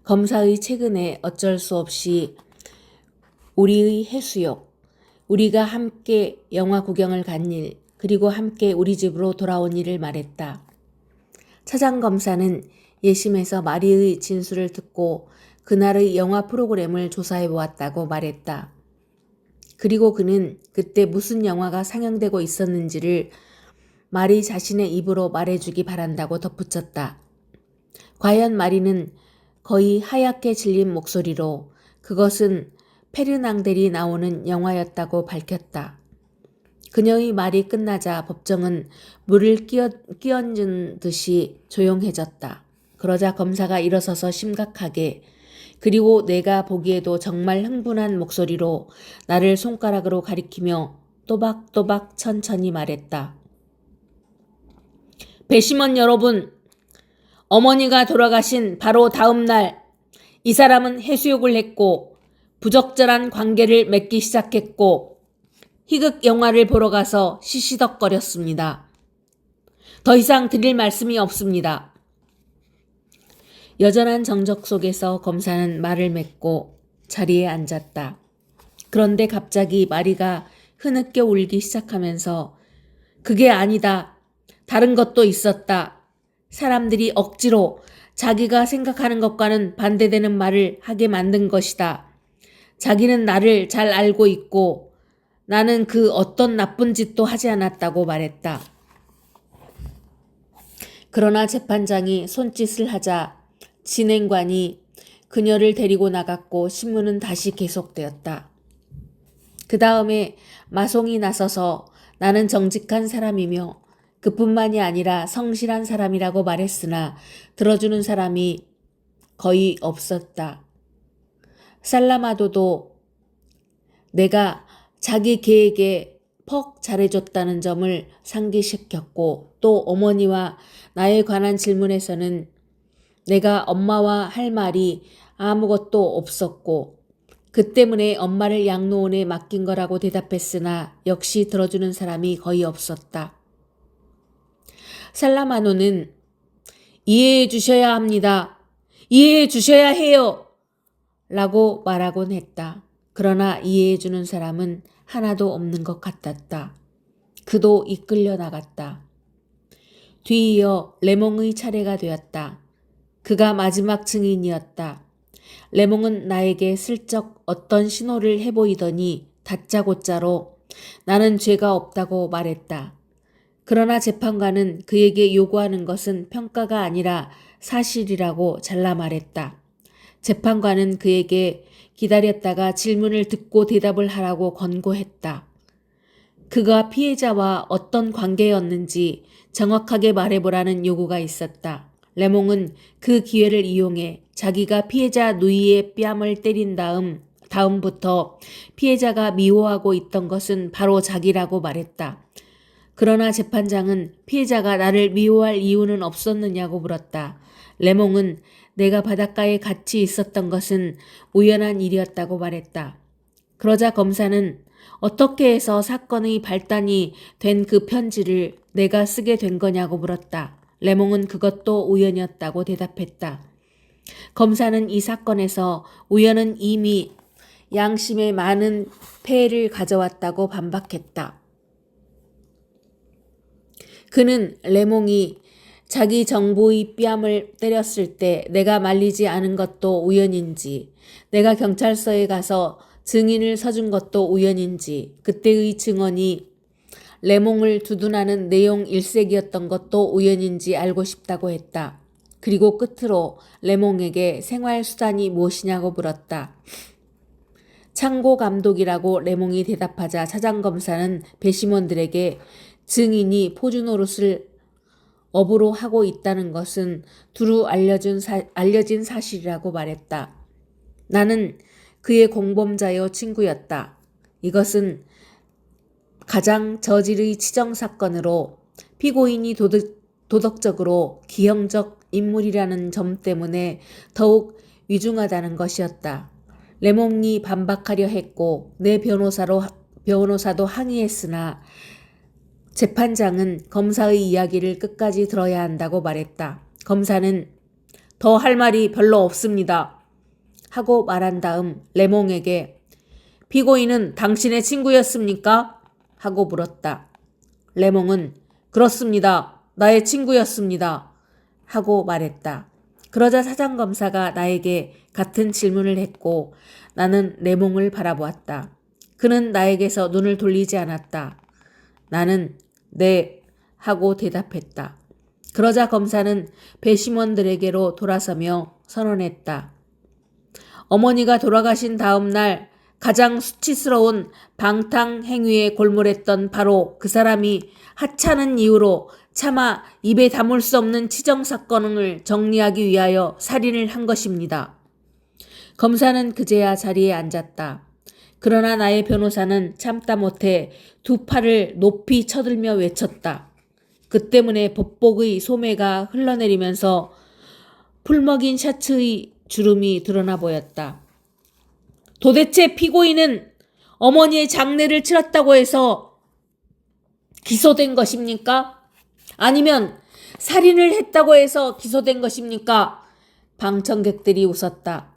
검사의 최근에 어쩔 수 없이 우리의 해수욕, 우리가 함께 영화 구경을 간 일, 그리고 함께 우리 집으로 돌아온 일을 말했다. 차장검사는 예심해서 마리의 진술을 듣고 그날의 영화 프로그램을 조사해 보았다고 말했다. 그리고 그는 그때 무슨 영화가 상영되고 있었는지를 마리 자신의 입으로 말해주기 바란다고 덧붙였다. 과연 마리는 거의 하얗게 질린 목소리로 그것은 페르낭델이 나오는 영화였다고 밝혔다. 그녀의 말이 끝나자 법정은 물을 끼얹은 듯이 조용해졌다. 그러자 검사가 일어서서 심각하게 그리고 내가 보기에도 정말 흥분한 목소리로 나를 손가락으로 가리키며 또박또박 천천히 말했다. 배심원 여러분, 어머니가 돌아가신 바로 다음 날 이 사람은 해수욕을 했고 부적절한 관계를 맺기 시작했고 희극 영화를 보러 가서 시시덕거렸습니다. 더 이상 드릴 말씀이 없습니다. 여전한 정적 속에서 검사는 말을 맺고 자리에 앉았다. 그런데 갑자기 마리가 흐느껴 울기 시작하면서 그게 아니다. 다른 것도 있었다. 사람들이 억지로 자기가 생각하는 것과는 반대되는 말을 하게 만든 것이다. 자기는 나를 잘 알고 있고 나는 그 어떤 나쁜 짓도 하지 않았다고 말했다. 그러나 재판장이 손짓을 하자 진행관이 그녀를 데리고 나갔고 신문은 다시 계속되었다. 그 다음에 마송이 나서서 나는 정직한 사람이며 그뿐만이 아니라 성실한 사람이라고 말했으나 들어주는 사람이 거의 없었다. 살라마도도 내가 자기 개에게 퍽 잘해줬다는 점을 상기시켰고 또 어머니와 나에 관한 질문에서는 내가 엄마와 할 말이 아무것도 없었고 그 때문에 엄마를 양로원에 맡긴 거라고 대답했으나 역시 들어주는 사람이 거의 없었다. 살라마노는 이해해 주셔야 합니다. 이해해 주셔야 해요. 라고 말하곤 했다. 그러나 이해해 주는 사람은 하나도 없는 것 같았다. 그도 이끌려 나갔다. 뒤이어 레몽의 차례가 되었다. 그가 마지막 증인이었다. 레몽은 나에게 슬쩍 어떤 신호를 해보이더니 다짜고짜로 나는 죄가 없다고 말했다. 그러나 재판관은 그에게 요구하는 것은 평가가 아니라 사실이라고 잘라 말했다. 재판관은 그에게 기다렸다가 질문을 듣고 대답을 하라고 권고했다. 그가 피해자와 어떤 관계였는지 정확하게 말해보라는 요구가 있었다. 레몽은 그 기회를 이용해 자기가 피해자 누이의 뺨을 때린 다음부터 피해자가 미워하고 있던 것은 바로 자기라고 말했다. 그러나 재판장은 피해자가 나를 미워할 이유는 없었느냐고 물었다. 레몽은 내가 바닷가에 같이 있었던 것은 우연한 일이었다고 말했다. 그러자 검사는 어떻게 해서 사건의 발단이 된 그 편지를 내가 쓰게 된 거냐고 물었다. 레몽은 그것도 우연이었다고 대답했다. 검사는 이 사건에서 우연은 이미 양심에 많은 폐해를 가져왔다고 반박했다. 그는 레몽이 자기 정보의 뺨을 때렸을 때 내가 말리지 않은 것도 우연인지, 내가 경찰서에 가서 증인을 서준 것도 우연인지, 그때의 증언이 레몽을 두둔하는 내용 일색이었던 것도 우연인지 알고 싶다고 했다. 그리고 끝으로 레몽에게 생활수단이 무엇이냐고 물었다. 창고 감독이라고 레몽이 대답하자 차장검사는 배심원들에게 증인이 포주 노릇을 업으로 하고 있다는 것은 두루 알려진 사실이라고 말했다. 나는 그의 공범자여 친구였다. 이것은 가장 저질의 치정사건으로 피고인이 도덕적으로 기형적 인물이라는 점 때문에 더욱 위중하다는 것이었다. 레몽이 반박하려 했고 내 변호사도 항의했으나 재판장은 검사의 이야기를 끝까지 들어야 한다고 말했다. 검사는 더 할 말이 별로 없습니다. 하고 말한 다음 레몽에게 피고인은 당신의 친구였습니까? 하고 물었다. 레몽은 그렇습니다. 나의 친구였습니다. 하고 말했다. 그러자 사장검사가 나에게 같은 질문을 했고 나는 레몽을 바라보았다. 그는 나에게서 눈을 돌리지 않았다. 나는 네 하고 대답했다. 그러자 검사는 배심원들에게로 돌아서며 선언했다. 어머니가 돌아가신 다음 날 가장 수치스러운 방탕 행위에 골몰했던 바로 그 사람이 하찮은 이유로 차마 입에 담을 수 없는 치정사건을 정리하기 위하여 살인을 한 것입니다. 검사는 그제야 자리에 앉았다. 그러나 나의 변호사는 참다 못해 두 팔을 높이 쳐들며 외쳤다. 그 때문에 법복의 소매가 흘러내리면서 풀먹인 셔츠의 주름이 드러나 보였다. 도대체 피고인은 어머니의 장례를 치렀다고 해서 기소된 것입니까? 아니면 살인을 했다고 해서 기소된 것입니까? 방청객들이 웃었다.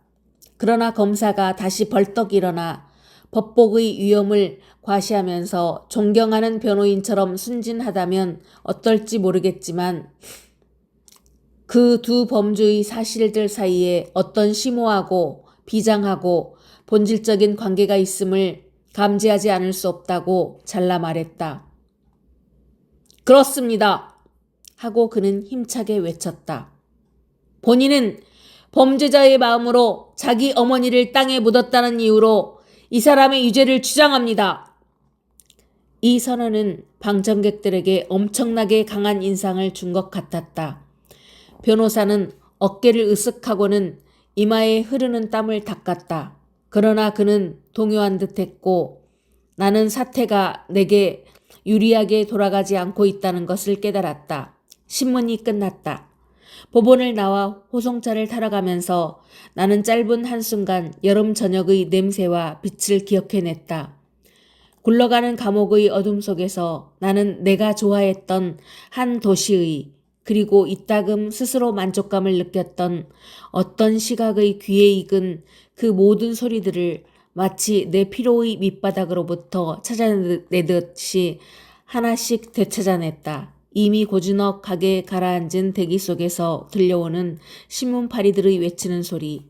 그러나 검사가 다시 벌떡 일어나 법복의 위험을 과시하면서 존경하는 변호인처럼 순진하다면 어떨지 모르겠지만 그 두 범주의 사실들 사이에 어떤 심오하고 비장하고 본질적인 관계가 있음을 감지하지 않을 수 없다고 잘라 말했다. 그렇습니다. 하고 그는 힘차게 외쳤다. 본인은 범죄자의 마음으로 자기 어머니를 땅에 묻었다는 이유로 이 사람의 유죄를 주장합니다. 이 선언은 방청객들에게 엄청나게 강한 인상을 준 것 같았다. 변호사는 어깨를 으쓱하고는 이마에 흐르는 땀을 닦았다. 그러나 그는 동요한 듯했고 나는 사태가 내게 유리하게 돌아가지 않고 있다는 것을 깨달았다. 신문이 끝났다. 법원을 나와 호송차를 타러 가면서 나는 짧은 한순간 여름 저녁의 냄새와 빛을 기억해냈다. 굴러가는 감옥의 어둠 속에서 나는 내가 좋아했던 한 도시의 그리고 이따금 스스로 만족감을 느꼈던 어떤 시각의 귀에 익은 그 모든 소리들을 마치 내 피로의 밑바닥으로부터 찾아내듯이 하나씩 되찾아냈다. 이미 고즈넉하게 가라앉은 대기 속에서 들려오는 신문파리들의 외치는 소리,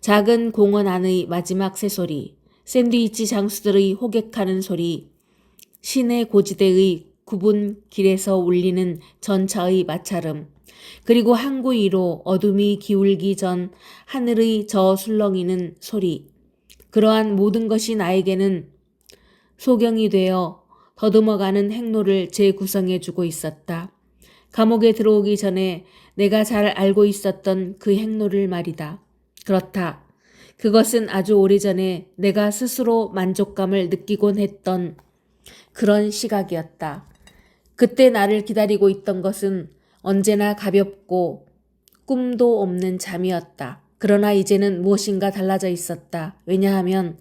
작은 공원 안의 마지막 새소리, 샌드위치 장수들의 호객하는 소리, 시내 고지대의 굽은 길에서 울리는 전차의 마찰음, 그리고 항구 위로 어둠이 기울기 전 하늘의 저 술렁이는 소리, 그러한 모든 것이 나에게는 소경이 되어 더듬어가는 행로를 재구성해주고 있었다. 감옥에 들어오기 전에 내가 잘 알고 있었던 그 행로를 말이다. 그렇다. 그것은 아주 오래전에 내가 스스로 만족감을 느끼곤 했던 그런 시각이었다. 그때 나를 기다리고 있던 것은 언제나 가볍고 꿈도 없는 잠이었다. 그러나 이제는 무엇인가 달라져 있었다. 왜냐하면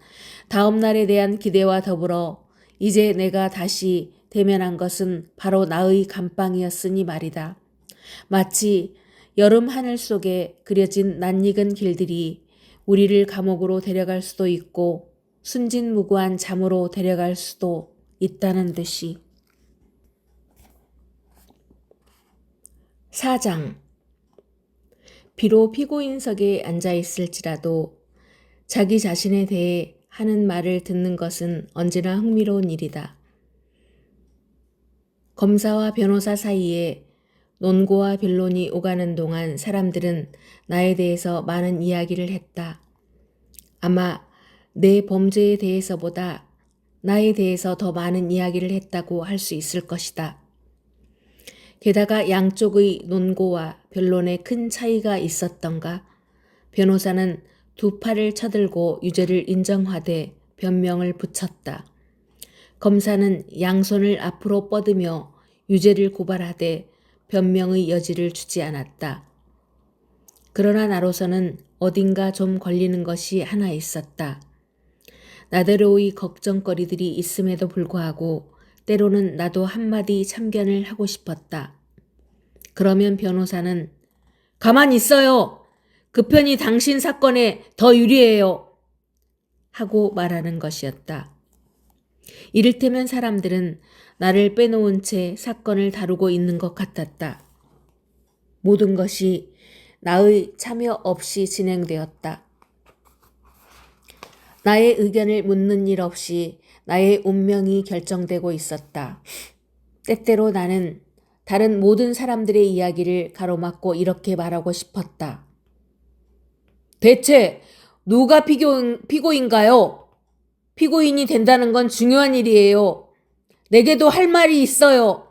다음 날에 대한 기대와 더불어 이제 내가 다시 대면한 것은 바로 나의 감방이었으니 말이다. 마치 여름 하늘 속에 그려진 낯익은 길들이 우리를 감옥으로 데려갈 수도 있고 순진무구한 잠으로 데려갈 수도 있다는 듯이. 4장. 비록 피고인석에 앉아있을지라도 자기 자신에 대해 하는 말을 듣는 것은 언제나 흥미로운 일이다. 검사와 변호사 사이에 논고와 변론이 오가는 동안 사람들은 나에 대해서 많은 이야기를 했다. 아마 내 범죄에 대해서보다 나에 대해서 더 많은 이야기를 했다고 할 수 있을 것이다. 게다가 양쪽의 논고와 변론에 큰 차이가 있었던가? 변호사는 두 팔을 쳐들고 유죄를 인정하되 변명을 붙였다. 검사는 양손을 앞으로 뻗으며 유죄를 고발하되 변명의 여지를 주지 않았다. 그러나 나로서는 어딘가 좀 걸리는 것이 하나 있었다. 나대로의 걱정거리들이 있음에도 불구하고 때로는 나도 한마디 참견을 하고 싶었다. 그러면 변호사는 가만히 있어요. 그 편이 당신 사건에 더 유리해요. 하고 말하는 것이었다. 이를테면 사람들은 나를 빼놓은 채 사건을 다루고 있는 것 같았다. 모든 것이 나의 참여 없이 진행되었다. 나의 의견을 묻는 일 없이 나의 운명이 결정되고 있었다. 때때로 나는 다른 모든 사람들의 이야기를 가로막고 이렇게 말하고 싶었다. 대체 누가 피고인가요? 피고인이 된다는 건 중요한 일이에요. 내게도 할 말이 있어요.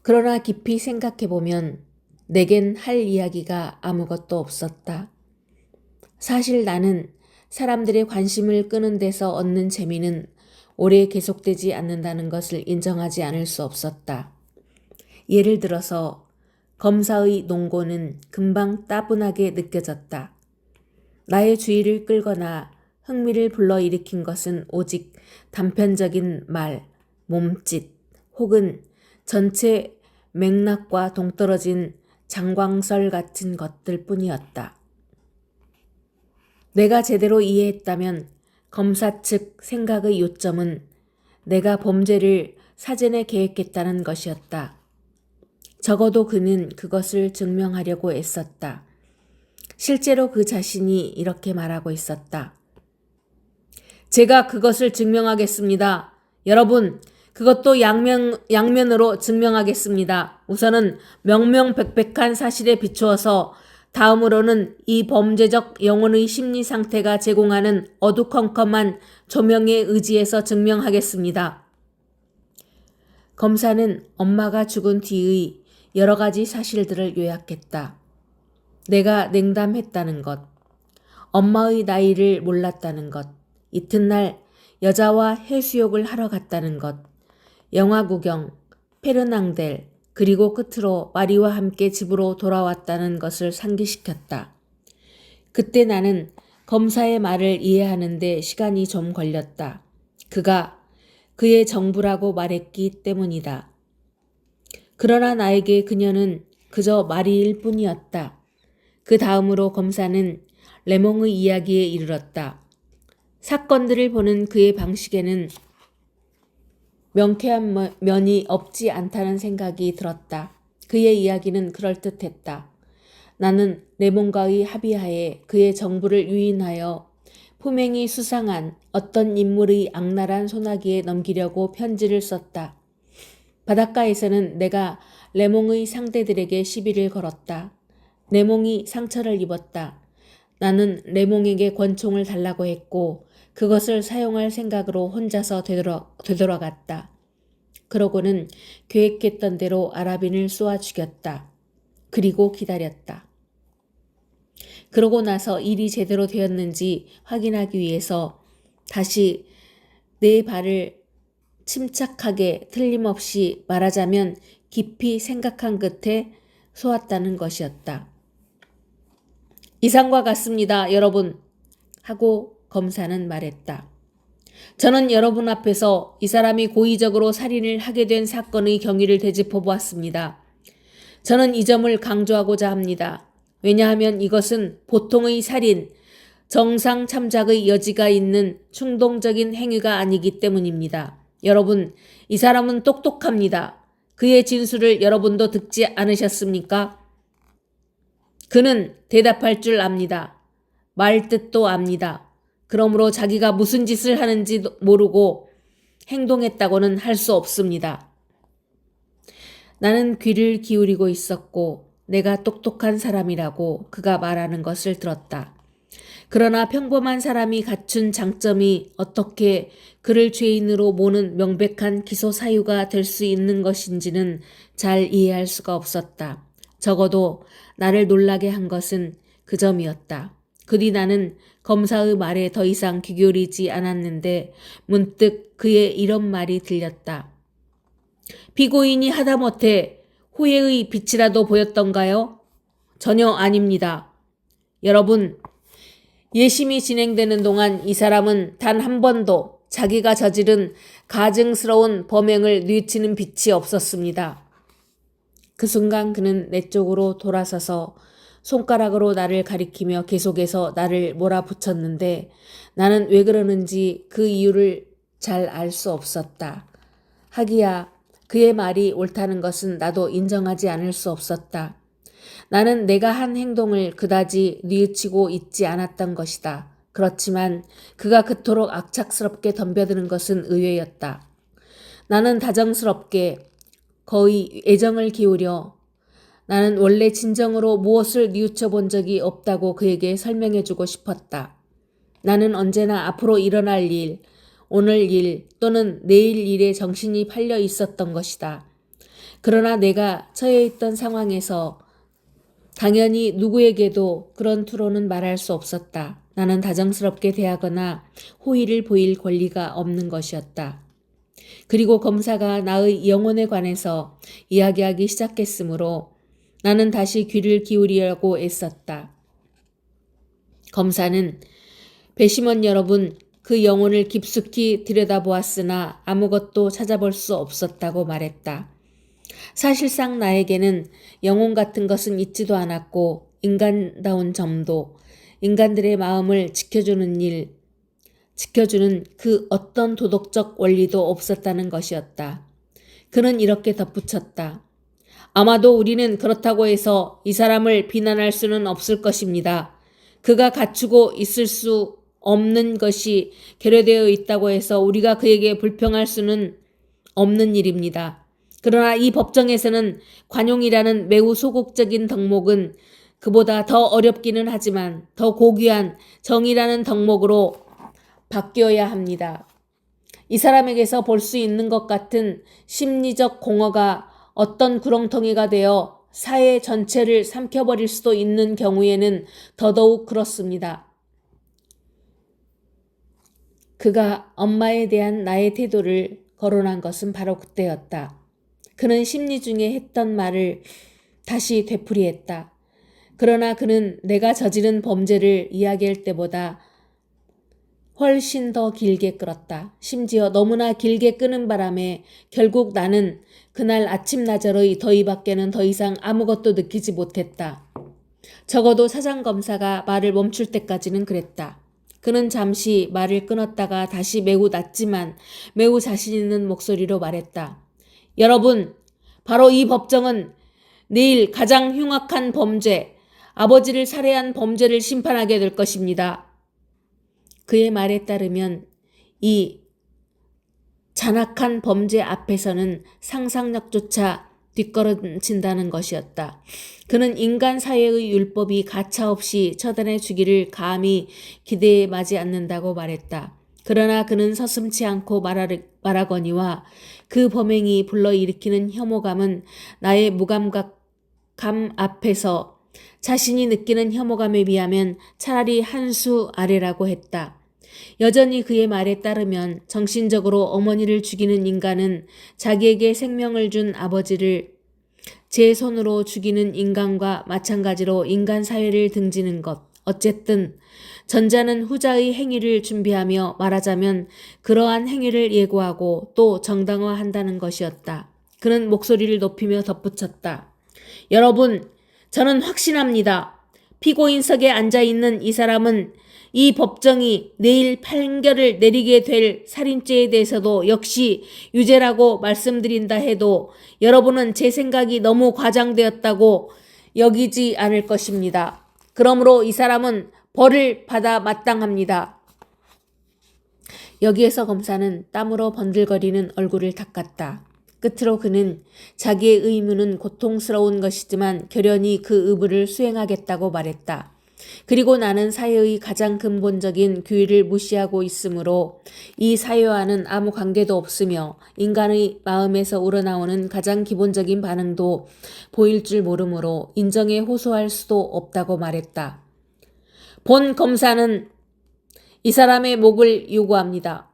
그러나 깊이 생각해보면 내겐 할 이야기가 아무것도 없었다. 사실 나는 사람들의 관심을 끄는 데서 얻는 재미는 오래 계속되지 않는다는 것을 인정하지 않을 수 없었다. 예를 들어서 검사의 논고는 금방 따분하게 느껴졌다. 나의 주의를 끌거나 흥미를 불러일으킨 것은 오직 단편적인 말, 몸짓 혹은 전체 맥락과 동떨어진 장광설 같은 것들 뿐이었다. 내가 제대로 이해했다면 검사 측 생각의 요점은 내가 범죄를 사전에 계획했다는 것이었다. 적어도 그는 그것을 증명하려고 애썼다. 실제로 그 자신이 이렇게 말하고 있었다. 제가 그것을 증명하겠습니다. 여러분, 그것도 양면으로 증명하겠습니다. 우선은 명명백백한 사실에 비추어서 다음으로는 이 범죄적 영혼의 심리 상태가 제공하는 어두컴컴한 조명에 의지해서 증명하겠습니다. 검사는 엄마가 죽은 뒤의 여러 가지 사실들을 요약했다. 내가 냉담했다는 것, 엄마의 나이를 몰랐다는 것, 이튿날 여자와 해수욕을 하러 갔다는 것, 영화 구경, 페르낭델, 그리고 끝으로 마리와 함께 집으로 돌아왔다는 것을 상기시켰다. 그때 나는 검사의 말을 이해하는데 시간이 좀 걸렸다. 그가 그의 정부라고 말했기 때문이다. 그러나 나에게 그녀는 그저 마리일 뿐이었다. 그 다음으로 검사는 레몽의 이야기에 이르렀다. 사건들을 보는 그의 방식에는 명쾌한 면이 없지 않다는 생각이 들었다. 그의 이야기는 그럴듯했다. 나는 레몬과의 합의하에 그의 정부를 유인하여 품행이 수상한 어떤 인물의 악랄한 소나기에 넘기려고 편지를 썼다. 바닷가에서는 내가 레몽의 상대들에게 시비를 걸었다. 레몽이 상처를 입었다. 나는 레몽에게 권총을 달라고 했고 그것을 사용할 생각으로 혼자서 되돌아갔다. 그러고는 계획했던 대로 아랍인을 쏘아 죽였다. 그리고 기다렸다. 그러고 나서 일이 제대로 되었는지 확인하기 위해서 다시 내 발을 침착하게 틀림없이 말하자면 깊이 생각한 끝에 쏘았다는 것이었다. 이상과 같습니다, 여러분. 하고 검사는 말했다. 저는 여러분 앞에서 이 사람이 고의적으로 살인을 하게 된 사건의 경위를 되짚어 보았습니다. 저는 이 점을 강조하고자 합니다. 왜냐하면 이것은 보통의 살인, 정상 참작의 여지가 있는 충동적인 행위가 아니기 때문입니다. 여러분, 이 사람은 똑똑합니다. 그의 진술을 여러분도 듣지 않으셨습니까? 그는 대답할 줄 압니다. 말 뜻도 압니다. 그러므로 자기가 무슨 짓을 하는지 모르고 행동했다고는 할 수 없습니다. 나는 귀를 기울이고 있었고 내가 똑똑한 사람이라고 그가 말하는 것을 들었다. 그러나 평범한 사람이 갖춘 장점이 어떻게 그를 죄인으로 모는 명백한 기소 사유가 될 수 있는 것인지는 잘 이해할 수가 없었다. 적어도 나를 놀라게 한 것은 그 점이었다. 그 뒤 나는 검사의 말에 더 이상 귀 기울이지 않았는데 문득 그의 이런 말이 들렸다. 피고인이 하다못해 후회의 빛이라도 보였던가요? 전혀 아닙니다. 여러분, 예심이 진행되는 동안 이 사람은 단 한 번도 자기가 저지른 가증스러운 범행을 뉘우치는 빛이 없었습니다. 그 순간 그는 내 쪽으로 돌아서서 손가락으로 나를 가리키며 계속해서 나를 몰아붙였는데 나는 왜 그러는지 그 이유를 잘 알 수 없었다. 하기야 그의 말이 옳다는 것은 나도 인정하지 않을 수 없었다. 나는 내가 한 행동을 그다지 뉘우치고 있지 않았던 것이다. 그렇지만 그가 그토록 악착스럽게 덤벼드는 것은 의외였다. 나는 다정스럽게 거의 애정을 기울여 나는 원래 진정으로 무엇을 뉘우쳐 본 적이 없다고 그에게 설명해주고 싶었다. 나는 언제나 앞으로 일어날 일, 오늘 일 또는 내일 일에 정신이 팔려 있었던 것이다. 그러나 내가 처해 있던 상황에서 당연히 누구에게도 그런 투로는 말할 수 없었다. 나는 다정스럽게 대하거나 호의를 보일 권리가 없는 것이었다. 그리고 검사가 나의 영혼에 관해서 이야기하기 시작했으므로 나는 다시 귀를 기울이려고 애썼다. 검사는 배심원 여러분, 그 영혼을 깊숙이 들여다보았으나 아무것도 찾아볼 수 없었다고 말했다. 사실상 나에게는 영혼 같은 것은 있지도 않았고 인간다운 점도 인간들의 마음을 지켜주는 그 어떤 도덕적 원리도 없었다는 것이었다. 그는 이렇게 덧붙였다. 아마도 우리는 그렇다고 해서 이 사람을 비난할 수는 없을 것입니다. 그가 갖추고 있을 수 없는 것이 결여되어 있다고 해서 우리가 그에게 불평할 수는 없는 일입니다. 그러나 이 법정에서는 관용이라는 매우 소극적인 덕목은 그보다 더 어렵기는 하지만 더 고귀한 정의라는 덕목으로 바뀌어야 합니다. 이 사람에게서 볼 수 있는 것 같은 심리적 공허가 어떤 구렁텅이가 되어 사회 전체를 삼켜버릴 수도 있는 경우에는 더더욱 그렇습니다. 그가 엄마에 대한 나의 태도를 거론한 것은 바로 그때였다. 그는 심리 중에 했던 말을 다시 되풀이했다. 그러나 그는 내가 저지른 범죄를 이야기할 때보다 훨씬 더 길게 끌었다. 심지어 너무나 길게 끄는 바람에 결국 나는 그날 아침나절의 더위밖에는 더 이상 아무것도 느끼지 못했다. 적어도 사장검사가 말을 멈출 때까지는 그랬다. 그는 잠시 말을 끊었다가 다시 매우 낮지만 매우 자신 있는 목소리로 말했다. 여러분, 바로 이 법정은 내일 가장 흉악한 범죄, 아버지를 살해한 범죄를 심판하게 될 것입니다. 그의 말에 따르면 이 잔악한 범죄 앞에서는 상상력조차 뒷걸음친다는 것이었다. 그는 인간 사회의 율법이 가차없이 처단해 주기를 감히 기대에 마지 않는다고 말했다. 그러나 그는 서슴지 않고 말하거니와 그 범행이 불러일으키는 혐오감은 나의 무감각 감 앞에서 자신이 느끼는 혐오감에 비하면 차라리 한 수 아래라고 했다. 여전히 그의 말에 따르면 정신적으로 어머니를 죽이는 인간은 자기에게 생명을 준 아버지를 제 손으로 죽이는 인간과 마찬가지로 인간 사회를 등지는 것. 어쨌든 전자는 후자의 행위를 준비하며 말하자면 그러한 행위를 예고하고 또 정당화한다는 것이었다. 그는 목소리를 높이며 덧붙였다. 여러분, 저는 확신합니다. 피고인석에 앉아있는 이 사람은 이 법정이 내일 판결을 내리게 될 살인죄에 대해서도 역시 유죄라고 말씀드린다 해도 여러분은 제 생각이 너무 과장되었다고 여기지 않을 것입니다. 그러므로 이 사람은 벌을 받아 마땅합니다. 여기에서 검사는 땀으로 번들거리는 얼굴을 닦았다. 끝으로 그는 자기의 의무는 고통스러운 것이지만 결연히 그 의무를 수행하겠다고 말했다. 그리고 나는 사회의 가장 근본적인 규율을 무시하고 있으므로 이 사회와는 아무 관계도 없으며 인간의 마음에서 우러나오는 가장 기본적인 반응도 보일 줄 모르므로 인정에 호소할 수도 없다고 말했다. 본 검사는 이 사람의 목을 요구합니다.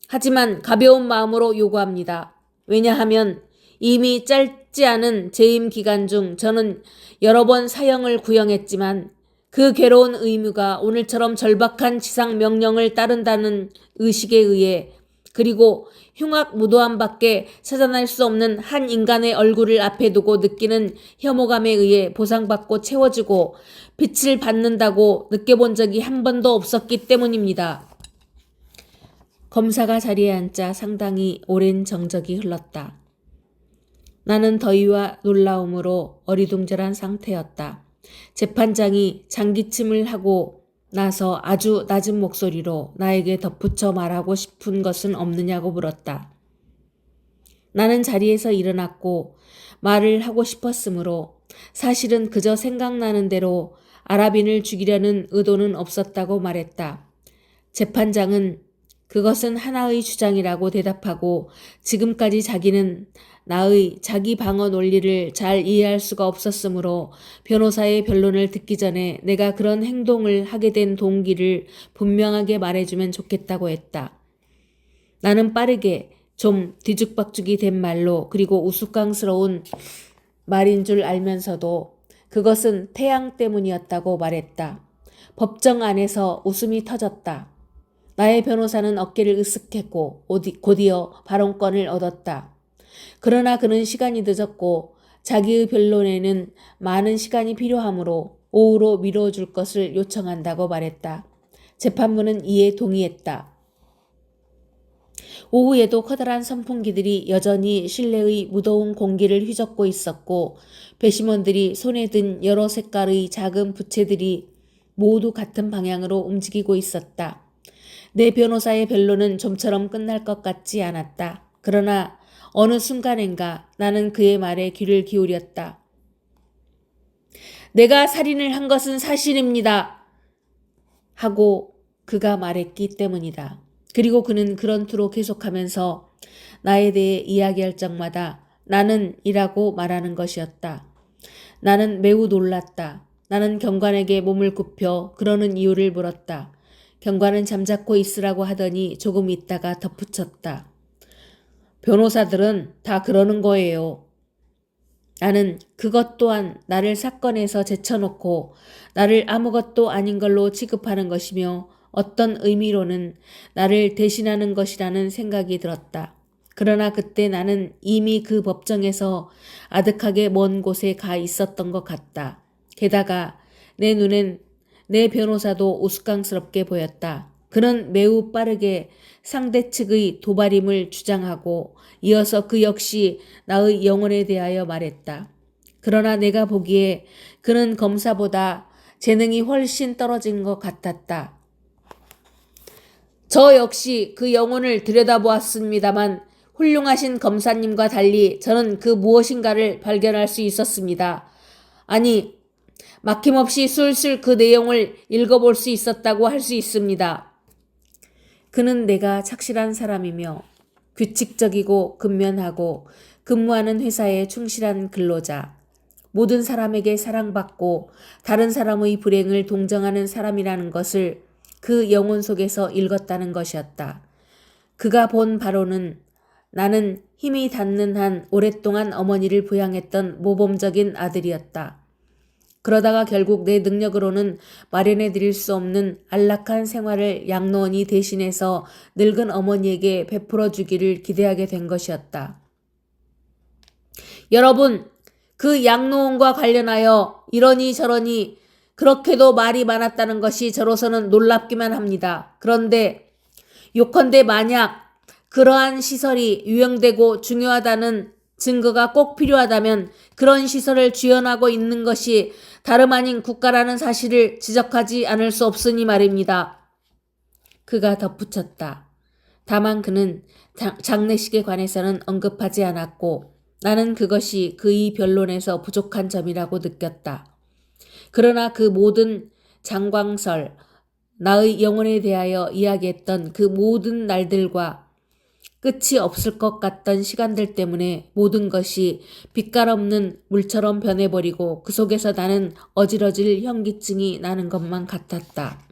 하지만 가벼운 마음으로 요구합니다. 왜냐하면 이미 짧지 않은 재임 기간 중 저는 여러 번 사형을 구형했지만 그 괴로운 의무가 오늘처럼 절박한 지상 명령을 따른다는 의식에 의해 그리고 흉악무도함 밖에 찾아낼 수 없는 한 인간의 얼굴을 앞에 두고 느끼는 혐오감에 의해 보상받고 채워지고 빛을 받는다고 느껴본 적이 한 번도 없었기 때문입니다. 검사가 자리에 앉자 상당히 오랜 정적이 흘렀다. 나는 더위와 놀라움으로 어리둥절한 상태였다. 재판장이 장기침을 하고 나서 아주 낮은 목소리로 나에게 덧붙여 말하고 싶은 것은 없느냐고 물었다. 나는 자리에서 일어났고 말을 하고 싶었으므로 사실은 그저 생각나는 대로 아랍인을 죽이려는 의도는 없었다고 말했다. 재판장은 그것은 하나의 주장이라고 대답하고 지금까지 자기는 나의 자기 방어 논리를 잘 이해할 수가 없었으므로 변호사의 변론을 듣기 전에 내가 그런 행동을 하게 된 동기를 분명하게 말해주면 좋겠다고 했다. 나는 빠르게 좀 뒤죽박죽이 된 말로 그리고 우스꽝스러운 말인 줄 알면서도 그것은 태양 때문이었다고 말했다. 법정 안에서 웃음이 터졌다. 나의 변호사는 어깨를 으쓱했고 곧이어 발언권을 얻었다. 그러나 그는 시간이 늦었고 자기의 변론에는 많은 시간이 필요하므로 오후로 미뤄줄 것을 요청한다고 말했다. 재판부는 이에 동의했다. 오후에도 커다란 선풍기들이 여전히 실내의 무더운 공기를 휘젓고 있었고 배심원들이 손에 든 여러 색깔의 작은 부채들이 모두 같은 방향으로 움직이고 있었다. 내 변호사의 변론은 좀처럼 끝날 것 같지 않았다. 그러나 어느 순간엔가 나는 그의 말에 귀를 기울였다. 내가 살인을 한 것은 사실입니다. 하고 그가 말했기 때문이다. 그리고 그는 그런 투로 계속하면서 나에 대해 이야기할 적마다 나는 이라고 말하는 것이었다. 나는 매우 놀랐다. 나는 경관에게 몸을 굽혀 그러는 이유를 물었다. 경관은 잠자코 있으라고 하더니 조금 있다가 덧붙였다. 변호사들은 다 그러는 거예요. 나는 그것 또한 나를 사건에서 제쳐놓고 나를 아무것도 아닌 걸로 취급하는 것이며 어떤 의미로는 나를 대신하는 것이라는 생각이 들었다. 그러나 그때 나는 이미 그 법정에서 아득하게 먼 곳에 가 있었던 것 같다. 게다가 내 눈엔 내 변호사도 우스꽝스럽게 보였다. 그는 매우 빠르게 상대 측의 도발임을 주장하고 이어서 그 역시 나의 영혼에 대하여 말했다. 그러나 내가 보기에 그는 검사보다 재능이 훨씬 떨어진 것 같았다. 저 역시 그 영혼을 들여다보았습니다만 훌륭하신 검사님과 달리 저는 그 무엇인가를 발견할 수 있었습니다. 아니, 막힘없이 술술 그 내용을 읽어볼 수 있었다고 할 수 있습니다. 그는 내가 착실한 사람이며 규칙적이고 근면하고 근무하는 회사에 충실한 근로자, 모든 사람에게 사랑받고 다른 사람의 불행을 동정하는 사람이라는 것을 그 영혼 속에서 읽었다는 것이었다. 그가 본 바로는 나는 힘이 닿는 한 오랫동안 어머니를 부양했던 모범적인 아들이었다. 그러다가 결국 내 능력으로는 마련해 드릴 수 없는 안락한 생활을 양로원이 대신해서 늙은 어머니에게 베풀어 주기를 기대하게 된 것이었다. 여러분, 그 양로원과 관련하여 이러니 저러니 그렇게도 말이 많았다는 것이 저로서는 놀랍기만 합니다. 그런데 요컨대 만약 그러한 시설이 유용되고 중요하다는 증거가 꼭 필요하다면 그런 시설을 주연하고 있는 것이 다름 아닌 국가라는 사실을 지적하지 않을 수 없으니 말입니다. 그가 덧붙였다. 다만 그는 장례식에 관해서는 언급하지 않았고 나는 그것이 그의 변론에서 부족한 점이라고 느꼈다. 그러나 그 모든 장광설, 나의 영혼에 대하여 이야기했던 그 모든 날들과 끝이 없을 것 같던 시간들 때문에 모든 것이 빛깔 없는 물처럼 변해버리고 그 속에서 나는 어질어질 현기증이 나는 것만 같았다.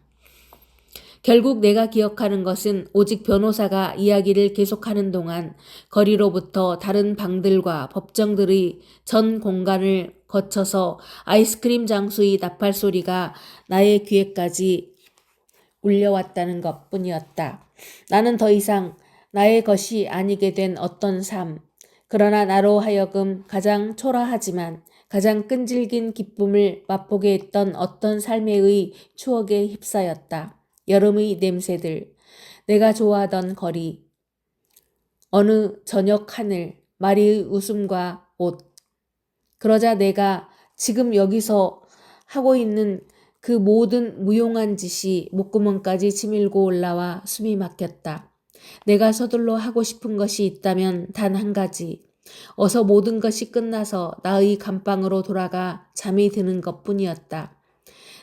결국 내가 기억하는 것은 오직 변호사가 이야기를 계속하는 동안 거리로부터 다른 방들과 법정들의 전 공간을 거쳐서 아이스크림 장수의 나팔 소리가 나의 귀에까지 울려왔다는 것뿐이었다. 나는 더 이상 나의 것이 아니게 된 어떤 삶, 그러나 나로 하여금 가장 초라하지만 가장 끈질긴 기쁨을 맛보게 했던 어떤 삶의 추억에 휩싸였다. 여름의 냄새들, 내가 좋아하던 거리, 어느 저녁 하늘, 마리의 웃음과 옷. 그러자 내가 지금 여기서 하고 있는 그 모든 무용한 짓이 목구멍까지 치밀고 올라와 숨이 막혔다. 내가 서둘러 하고 싶은 것이 있다면 단 한 가지. 어서 모든 것이 끝나서 나의 감방으로 돌아가 잠이 드는 것뿐이었다.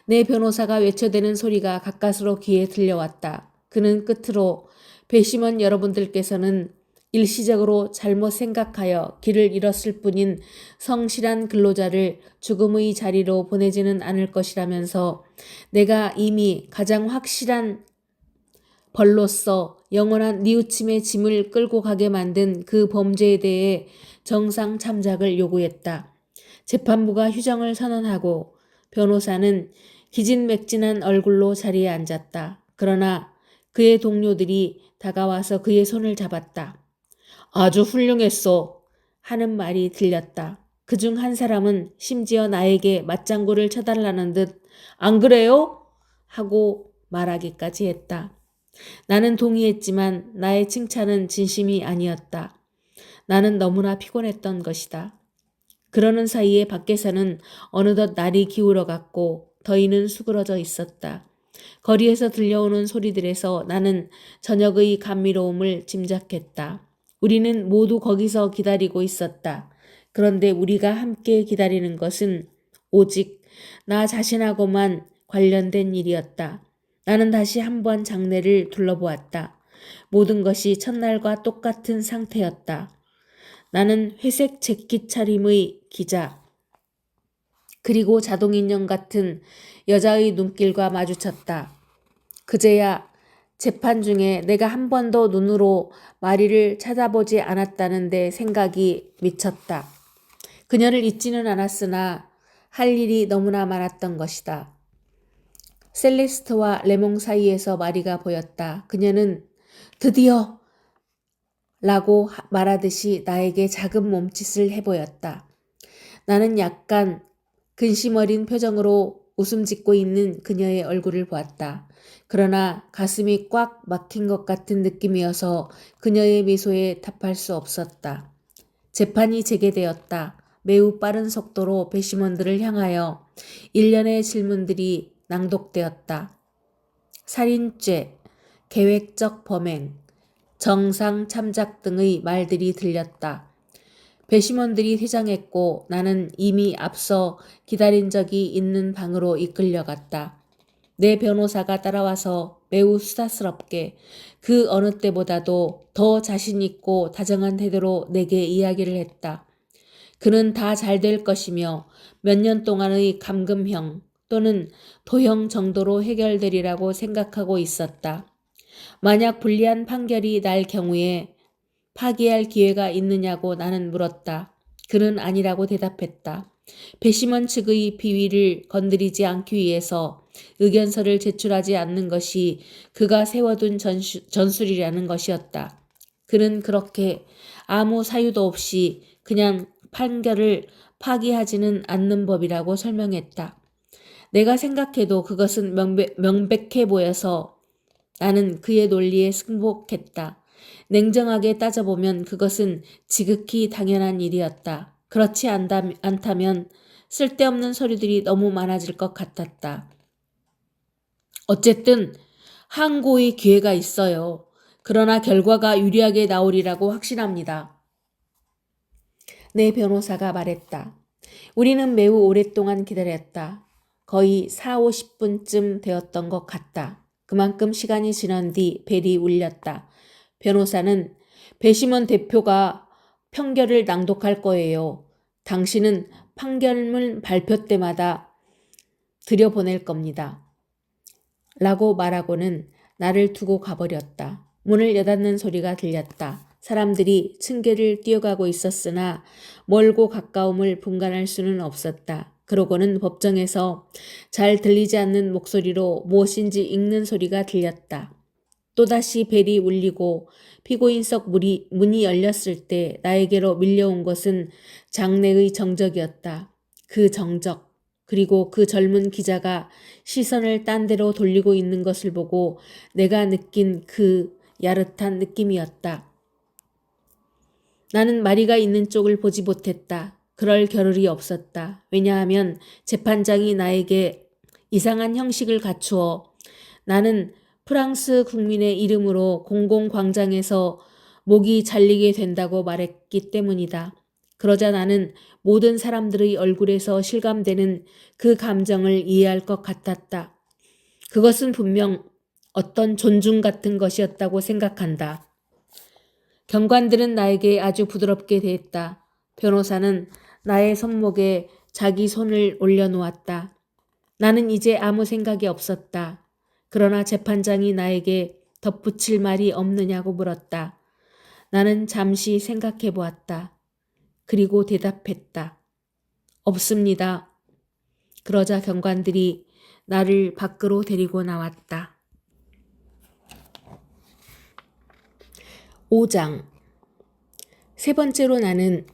내 변호사가 외쳐대는 소리가 가까스로 귀에 들려왔다. 그는 끝으로 배심원 여러분들께서는 일시적으로 잘못 생각하여 길을 잃었을 뿐인 성실한 근로자를 죽음의 자리로 보내지는 않을 것이라면서 내가 이미 가장 확실한 벌로서 영원한 뉘우침의 짐을 끌고 가게 만든 그 범죄에 대해 정상 참작을 요구했다. 재판부가 휴정을 선언하고 변호사는 기진맥진한 얼굴로 자리에 앉았다. 그러나 그의 동료들이 다가와서 그의 손을 잡았다. 아주 훌륭했소 하는 말이 들렸다. 그중 한 사람은 심지어 나에게 맞장구를 쳐달라는 듯 안 그래요? 하고 말하기까지 했다. 나는 동의했지만 나의 칭찬은 진심이 아니었다. 나는 너무나 피곤했던 것이다. 그러는 사이에 밖에서는 어느덧 날이 기울어갔고 더위는 수그러져 있었다. 거리에서 들려오는 소리들에서 나는 저녁의 감미로움을 짐작했다. 우리는 모두 거기서 기다리고 있었다. 그런데 우리가 함께 기다리는 것은 오직 나 자신하고만 관련된 일이었다. 나는 다시 한번 장내를 둘러보았다. 모든 것이 첫날과 똑같은 상태였다. 나는 회색 재킷 차림의 기자, 그리고 자동인형 같은 여자의 눈길과 마주쳤다. 그제야 재판 중에 내가 한 번도 눈으로 마리를 찾아보지 않았다는데 생각이 미쳤다. 그녀를 잊지는 않았으나 할 일이 너무나 많았던 것이다. 셀레스트와 레몽 사이에서 마리가 보였다. 그녀는 드디어 라고 말하듯이 나에게 작은 몸짓을 해보였다. 나는 약간 근심 어린 표정으로 웃음 짓고 있는 그녀의 얼굴을 보았다. 그러나 가슴이 꽉 막힌 것 같은 느낌이어서 그녀의 미소에 답할 수 없었다. 재판이 재개되었다. 매우 빠른 속도로 배심원들을 향하여 일련의 질문들이 낭독되었다. 살인죄, 계획적 범행, 정상 참작 등의 말들이 들렸다. 배심원들이 퇴장했고 나는 이미 앞서 기다린 적이 있는 방으로 이끌려갔다. 내 변호사가 따라와서 매우 수다스럽게 그 어느 때보다도 더 자신있고 다정한 태도로 내게 이야기를 했다. 그는 다 잘 될 것이며 몇 년 동안의 감금형 또는 도형 정도로 해결되리라고 생각하고 있었다. 만약 불리한 판결이 날 경우에 파기할 기회가 있느냐고 나는 물었다. 그는 아니라고 대답했다. 배심원 측의 비위를 건드리지 않기 위해서 의견서를 제출하지 않는 것이 그가 세워둔 전술이라는 것이었다. 그는 그렇게 아무 사유도 없이 그냥 판결을 파기하지는 않는 법이라고 설명했다. 내가 생각해도 그것은 명백해 보여서 나는 그의 논리에 승복했다. 냉정하게 따져보면 그것은 지극히 당연한 일이었다. 그렇지 않다면 쓸데없는 소리들이 너무 많아질 것 같았다. 어쨌든 항고의 기회가 있어요. 그러나 결과가 유리하게 나오리라고 확신합니다. 내 변호사가 말했다. 우리는 매우 오랫동안 기다렸다. 거의 4, 50분쯤 되었던 것 같다. 그만큼 시간이 지난 뒤 벨이 울렸다. 변호사는 배심원 대표가 판결을 낭독할 거예요. 당신은 판결문 발표 때마다 들여보낼 겁니다. 라고 말하고는 나를 두고 가버렸다. 문을 여닫는 소리가 들렸다. 사람들이 층계를 뛰어가고 있었으나 멀고 가까움을 분간할 수는 없었다. 그러고는 법정에서 잘 들리지 않는 목소리로 무엇인지 읽는 소리가 들렸다. 또다시 벨이 울리고 피고인석 문이 열렸을 때 나에게로 밀려온 것은 장내의 정적이었다. 그 정적, 그리고 그 젊은 기자가 시선을 딴 데로 돌리고 있는 것을 보고 내가 느낀 그 야릇한 느낌이었다. 나는 마리가 있는 쪽을 보지 못했다. 그럴 겨를이 없었다. 왜냐하면 재판장이 나에게 이상한 형식을 갖추어 나는 프랑스 국민의 이름으로 공공광장에서 목이 잘리게 된다고 말했기 때문이다. 그러자 나는 모든 사람들의 얼굴에서 실감되는 그 감정을 이해할 것 같았다. 그것은 분명 어떤 존중 같은 것이었다고 생각한다. 경관들은 나에게 아주 부드럽게 대했다. 변호사는 나의 손목에 자기 손을 올려놓았다. 나는 이제 아무 생각이 없었다. 그러나 재판장이 나에게 덧붙일 말이 없느냐고 물었다. 나는 잠시 생각해 보았다. 그리고 대답했다. 없습니다. 그러자 경관들이 나를 밖으로 데리고 나왔다. 5장. 세 번째로 나는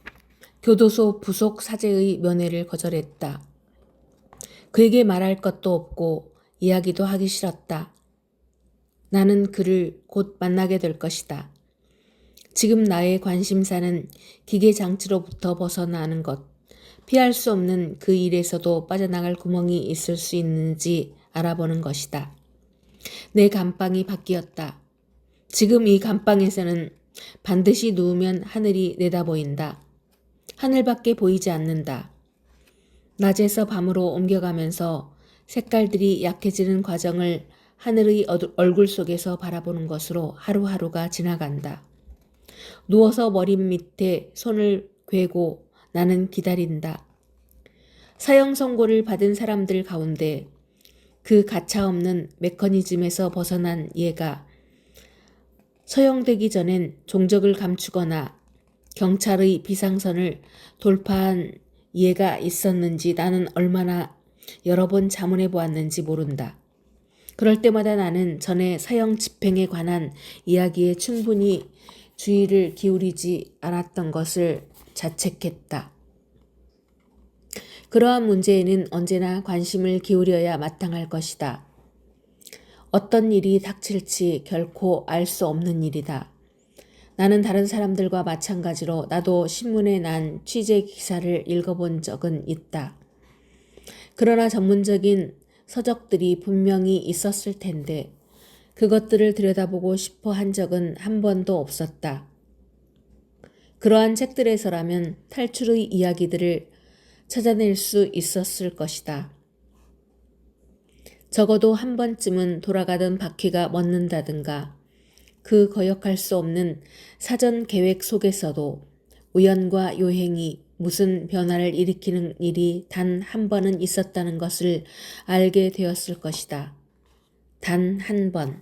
교도소 부속 사제의 면회를 거절했다. 그에게 말할 것도 없고 이야기도 하기 싫었다. 나는 그를 곧 만나게 될 것이다. 지금 나의 관심사는 기계 장치로부터 벗어나는 것, 피할 수 없는 그 일에서도 빠져나갈 구멍이 있을 수 있는지 알아보는 것이다. 내 감방이 바뀌었다. 지금 이 감방에서는 반드시 누우면 하늘이 내다보인다. 하늘밖에 보이지 않는다. 낮에서 밤으로 옮겨가면서 색깔들이 약해지는 과정을 하늘의 얼굴 속에서 바라보는 것으로 하루하루가 지나간다. 누워서 머리 밑에 손을 괴고 나는 기다린다. 사형 선고를 받은 사람들 가운데 그 가차없는 메커니즘에서 벗어난 예가 처형되기 전엔 종적을 감추거나 경찰의 비상선을 돌파한 예가 있었는지 나는 얼마나 여러 번 자문해 보았는지 모른다. 그럴 때마다 나는 전에 사형 집행에 관한 이야기에 충분히 주의를 기울이지 않았던 것을 자책했다. 그러한 문제에는 언제나 관심을 기울여야 마땅할 것이다. 어떤 일이 닥칠지 결코 알 수 없는 일이다. 나는 다른 사람들과 마찬가지로 나도 신문에 난 취재 기사를 읽어본 적은 있다. 그러나 전문적인 서적들이 분명히 있었을 텐데 그것들을 들여다보고 싶어 한 적은 한 번도 없었다. 그러한 책들에서라면 탈출의 이야기들을 찾아낼 수 있었을 것이다. 적어도 한 번쯤은 돌아가던 바퀴가 멎는다든가 그 거역할 수 없는 사전 계획 속에서도 우연과 요행이 무슨 변화를 일으키는 일이 단 한 번은 있었다는 것을 알게 되었을 것이다. 단 한 번.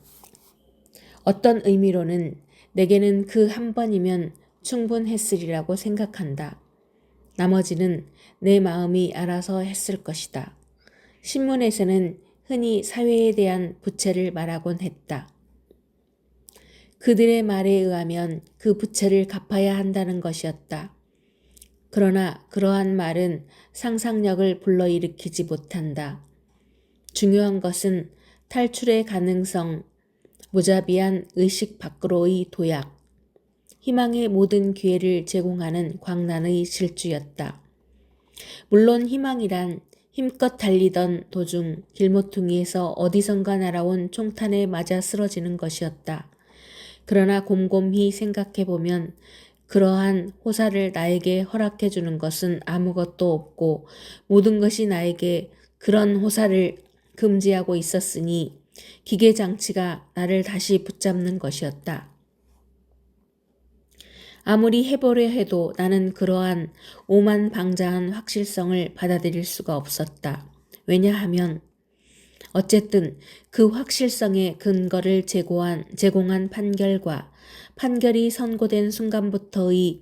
어떤 의미로는 내게는 그 한 번이면 충분했으리라고 생각한다. 나머지는 내 마음이 알아서 했을 것이다. 신문에서는 흔히 사회에 대한 부채를 말하곤 했다. 그들의 말에 의하면 그 부채를 갚아야 한다는 것이었다. 그러나 그러한 말은 상상력을 불러일으키지 못한다. 중요한 것은 탈출의 가능성, 무자비한 의식 밖으로의 도약, 희망의 모든 기회를 제공하는 광란의 질주였다. 물론 희망이란 힘껏 달리던 도중 길모퉁이에서 어디선가 날아온 총탄에 맞아 쓰러지는 것이었다. 그러나 곰곰이 생각해보면 그러한 호사를 나에게 허락해 주는 것은 아무것도 없고 모든 것이 나에게 그런 호사를 금지하고 있었으니 기계 장치가 나를 다시 붙잡는 것이었다. 아무리 해보려 해도 나는 그러한 오만방자한 확실성을 받아들일 수가 없었다. 왜냐하면 어쨌든 그 확실성의 근거를 제공한 판결과 판결이 선고된 순간부터의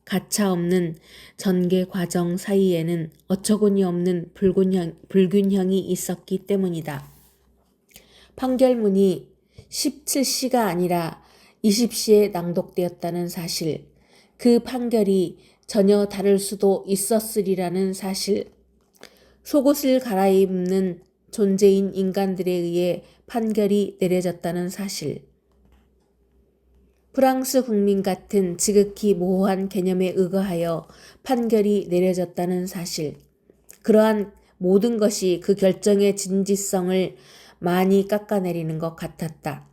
가차없는 전개 과정 사이에는 어처구니 없는 불균형이 있었기 때문이다. 판결문이 17시가 아니라 20시에 낭독되었다는 사실, 그 판결이 전혀 다를 수도 있었으리라는 사실, 속옷을 갈아입는 존재인 인간들에 의해 판결이 내려졌다는 사실, 프랑스 국민 같은 지극히 모호한 개념에 의거하여 판결이 내려졌다는 사실, 그러한 모든 것이 그 결정의 진지성을 많이 깎아내리는 것 같았다.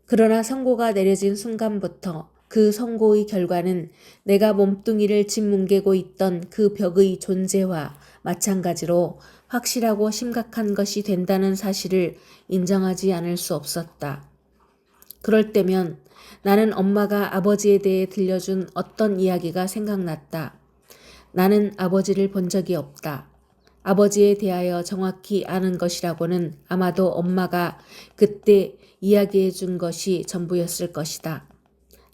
그러나 선고가 내려진 순간부터 그 선고의 결과는 내가 몸뚱이를 짓뭉개고 있던 그 벽의 존재와 마찬가지로 확실하고 심각한 것이 된다는 사실을 인정하지 않을 수 없었다. 그럴 때면 나는 엄마가 아버지에 대해 들려준 어떤 이야기가 생각났다. 나는 아버지를 본 적이 없다. 아버지에 대하여 정확히 아는 것이라고는 아마도 엄마가 그때 이야기해 준 것이 전부였을 것이다.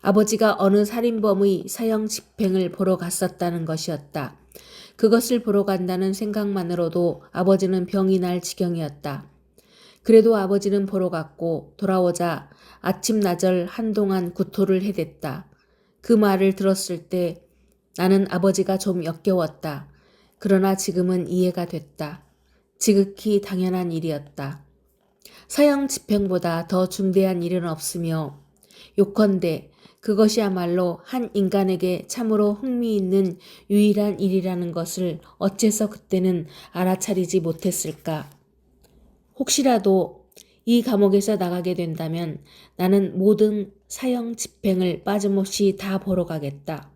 아버지가 어느 살인범의 사형 집행을 보러 갔었다는 것이었다. 그것을 보러 간다는 생각만으로도 아버지는 병이 날 지경이었다. 그래도 아버지는 보러 갔고 돌아오자 아침나절 한동안 구토를 해댔다. 그 말을 들었을 때 나는 아버지가 좀 역겨웠다. 그러나 지금은 이해가 됐다. 지극히 당연한 일이었다. 사형 집행보다 더 중대한 일은 없으며 요컨대 그것이야말로 한 인간에게 참으로 흥미있는 유일한 일이라는 것을 어째서 그때는 알아차리지 못했을까? 혹시라도 이 감옥에서 나가게 된다면 나는 모든 사형 집행을 빠짐없이 다 보러 가겠다.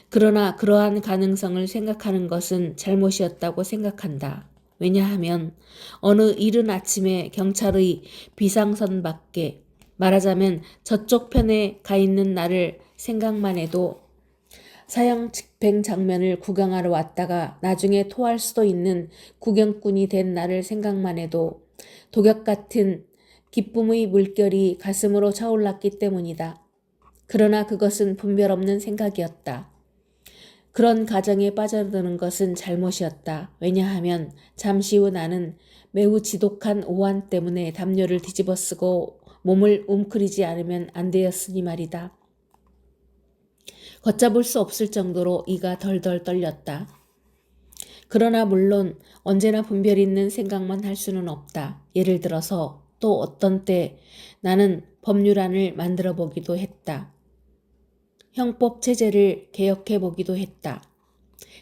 그러나 그러한 가능성을 생각하는 것은 잘못이었다고 생각한다. 왜냐하면 어느 이른 아침에 경찰의 비상선 밖에 말하자면 저쪽 편에 가 있는 나를 생각만 해도 사형 집행 장면을 구경하러 왔다가 나중에 토할 수도 있는 구경꾼이 된 나를 생각만 해도 독약 같은 기쁨의 물결이 가슴으로 차올랐기 때문이다. 그러나 그것은 분별 없는 생각이었다. 그런 가정에 빠져드는 것은 잘못이었다. 왜냐하면 잠시 후 나는 매우 지독한 오한 때문에 담요를 뒤집어쓰고 몸을 움크리지 않으면 안 되었으니 말이다. 걷잡을 수 없을 정도로 이가 덜덜 떨렸다. 그러나 물론 언제나 분별 있는 생각만 할 수는 없다. 예를 들어서 또 어떤 때 나는 법률안을 만들어 보기도 했다. 형법 체제를 개혁해 보기도 했다.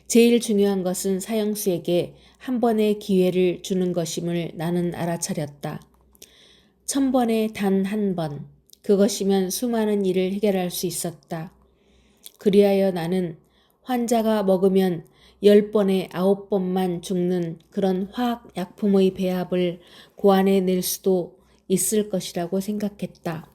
제일 중요한 것은 사형수에게 한 번의 기회를 주는 것임을 나는 알아차렸다. 1000번에 단 한 번. 그것이면 수많은 일을 해결할 수 있었다. 그리하여 나는 환자가 먹으면 10번에 9번만 죽는 그런 화학약품의 배합을 고안해낼 수도 있을 것이라고 생각했다.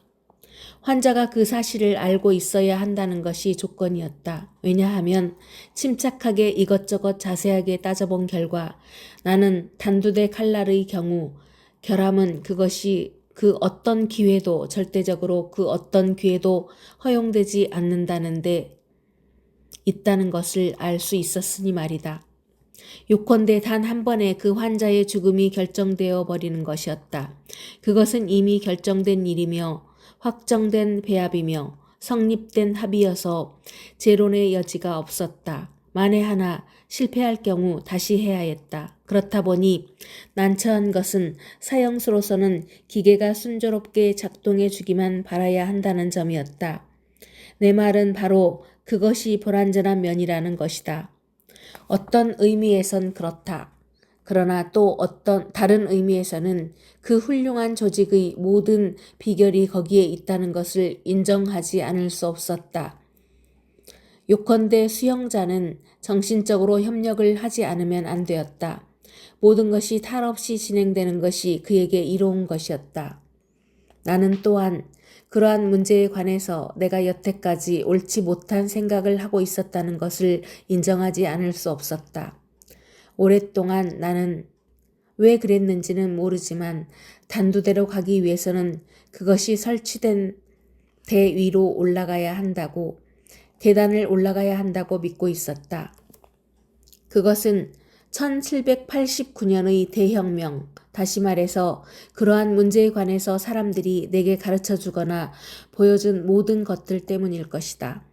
환자가 그 사실을 알고 있어야 한다는 것이 조건이었다. 왜냐하면 침착하게 이것저것 자세하게 따져본 결과 나는 단두대 칼날의 경우 결함은 그것이 그 어떤 기회도 절대적으로 그 어떤 기회도 허용되지 않는다는데 있다는 것을 알 수 있었으니 말이다. 요컨대 단 한 번에 그 환자의 죽음이 결정되어 버리는 것이었다. 그것은 이미 결정된 일이며 확정된 배합이며 성립된 합의여서 재론의 여지가 없었다. 만에 하나 실패할 경우 다시 해야 했다. 그렇다 보니 난처한 것은 사형수로서는 기계가 순조롭게 작동해 주기만 바라야 한다는 점이었다. 내 말은 바로 그것이 불완전한 면이라는 것이다. 어떤 의미에선 그렇다. 그러나 또 어떤 다른 의미에서는 그 훌륭한 조직의 모든 비결이 거기에 있다는 것을 인정하지 않을 수 없었다. 요컨대 수용자는 정신적으로 협력을 하지 않으면 안 되었다. 모든 것이 탈 없이 진행되는 것이 그에게 이로운 것이었다. 나는 또한 그러한 문제에 관해서 내가 여태까지 옳지 못한 생각을 하고 있었다는 것을 인정하지 않을 수 없었다. 오랫동안 나는 왜 그랬는지는 모르지만 단두대로 가기 위해서는 그것이 설치된 대 위로 올라가야 한다고 계단을 올라가야 한다고 믿고 있었다. 그것은 1789년의 대혁명, 다시 말해서 그러한 문제에 관해서 사람들이 내게 가르쳐주거나 보여준 모든 것들 때문일 것이다.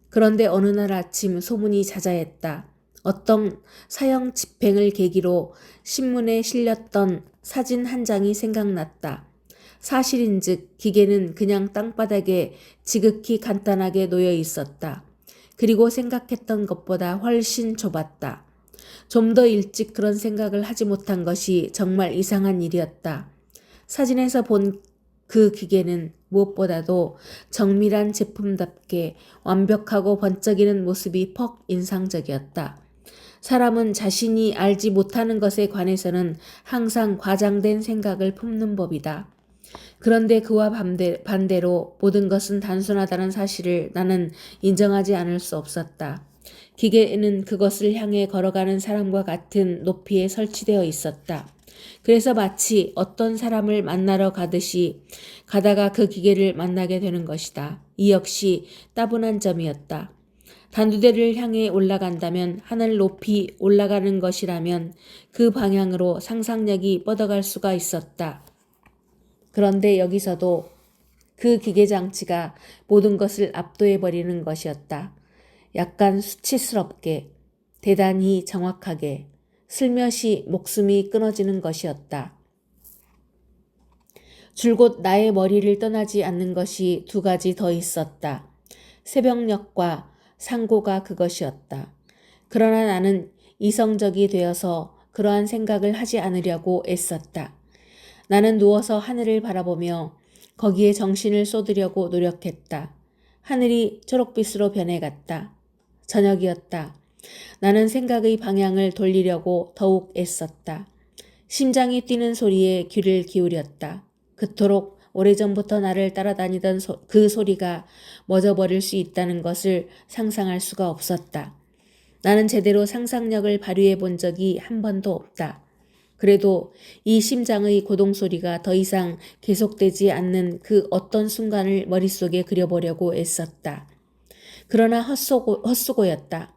그런데 어느 날 아침 소문이 자자했다. 어떤 사형 집행을 계기로 신문에 실렸던 사진 한 장이 생각났다. 사실인즉 기계는 그냥 땅바닥에 지극히 간단하게 놓여 있었다. 그리고 생각했던 것보다 훨씬 좁았다. 좀 더 일찍 그런 생각을 하지 못한 것이 정말 이상한 일이었다. 사진에서 본 그 기계는 무엇보다도 정밀한 제품답게 완벽하고 번쩍이는 모습이 퍽 인상적이었다. 사람은 자신이 알지 못하는 것에 관해서는 항상 과장된 생각을 품는 법이다. 그런데 그와 반대로 모든 것은 단순하다는 사실을 나는 인정하지 않을 수 없었다. 기계는 그것을 향해 걸어가는 사람과 같은 높이에 설치되어 있었다. 그래서 마치 어떤 사람을 만나러 가듯이 가다가 그 기계를 만나게 되는 것이다. 이 역시 따분한 점이었다. 단두대를 향해 올라간다면 하늘 높이 올라가는 것이라면 그 방향으로 상상력이 뻗어갈 수가 있었다. 그런데 여기서도 그 기계장치가 모든 것을 압도해버리는 것이었다. 약간 수치스럽게, 대단히 정확하게, 슬며시 목숨이 끊어지는 것이었다. 줄곧 나의 머리를 떠나지 않는 것이 두 가지 더 있었다. 새벽녘과 상고가 그것이었다. 그러나 나는 이성적이 되어서 그러한 생각을 하지 않으려고 애썼다. 나는 누워서 하늘을 바라보며 거기에 정신을 쏟으려고 노력했다. 하늘이 초록빛으로 변해갔다. 저녁이었다. 나는 생각의 방향을 돌리려고 더욱 애썼다. 심장이 뛰는 소리에 귀를 기울였다. 그토록 오래전부터 나를 따라다니던 그 소리가 멎어버릴 수 있다는 것을 상상할 수가 없었다. 나는 제대로 상상력을 발휘해 본 적이 한 번도 없다. 그래도 이 심장의 고동소리가 더 이상 계속되지 않는 그 어떤 순간을 머릿속에 그려보려고 애썼다. 그러나 헛수고였다.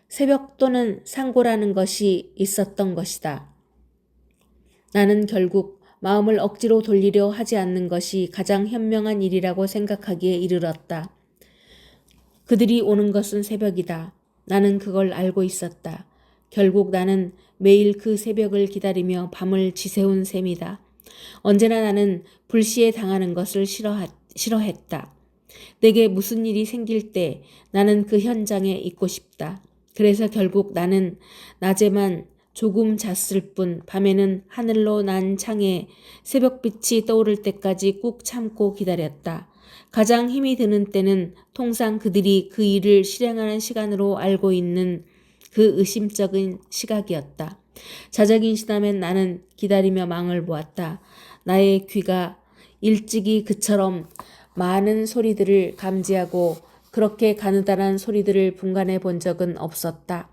새벽 또는 상고라는 것이 있었던 것이다. 나는 결국 마음을 억지로 돌리려 하지 않는 것이 가장 현명한 일이라고 생각하기에 이르렀다. 그들이 오는 것은 새벽이다. 나는 그걸 알고 있었다. 결국 나는 매일 그 새벽을 기다리며 밤을 지새운 셈이다. 언제나 나는 불시에 당하는 것을 싫어했다. 내게 무슨 일이 생길 때 나는 그 현장에 있고 싶다. 그래서 결국 나는 낮에만 조금 잤을 뿐 밤에는 하늘로 난 창에 새벽빛이 떠오를 때까지 꾹 참고 기다렸다. 가장 힘이 드는 때는 통상 그들이 그 일을 실행하는 시간으로 알고 있는 그 의심적인 시각이었다. 자적인 시다면 나는 기다리며 망을 보았다. 나의 귀가 일찍이 그처럼 많은 소리들을 감지하고 그렇게 가느다란 소리들을 분간해 본 적은 없었다.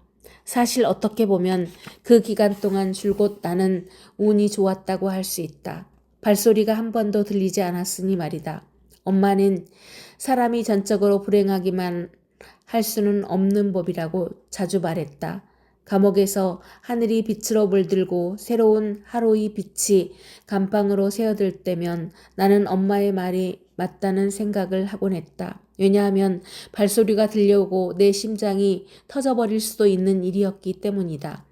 사실 어떻게 보면 그 기간 동안 줄곧 나는 운이 좋았다고 할 수 있다. 발소리가 한 번도 들리지 않았으니 말이다. 엄마는 사람이 전적으로 불행하기만 할 수는 없는 법이라고 자주 말했다. 감옥에서 하늘이 빛으로 물들고 새로운 하루의 빛이 감방으로 새어들 때면 나는 엄마의 말이 맞다는 생각을 하곤 했다. 왜냐하면 발소리가 들려오고 내 심장이 터져버릴 수도 있는 일이었기 때문이다.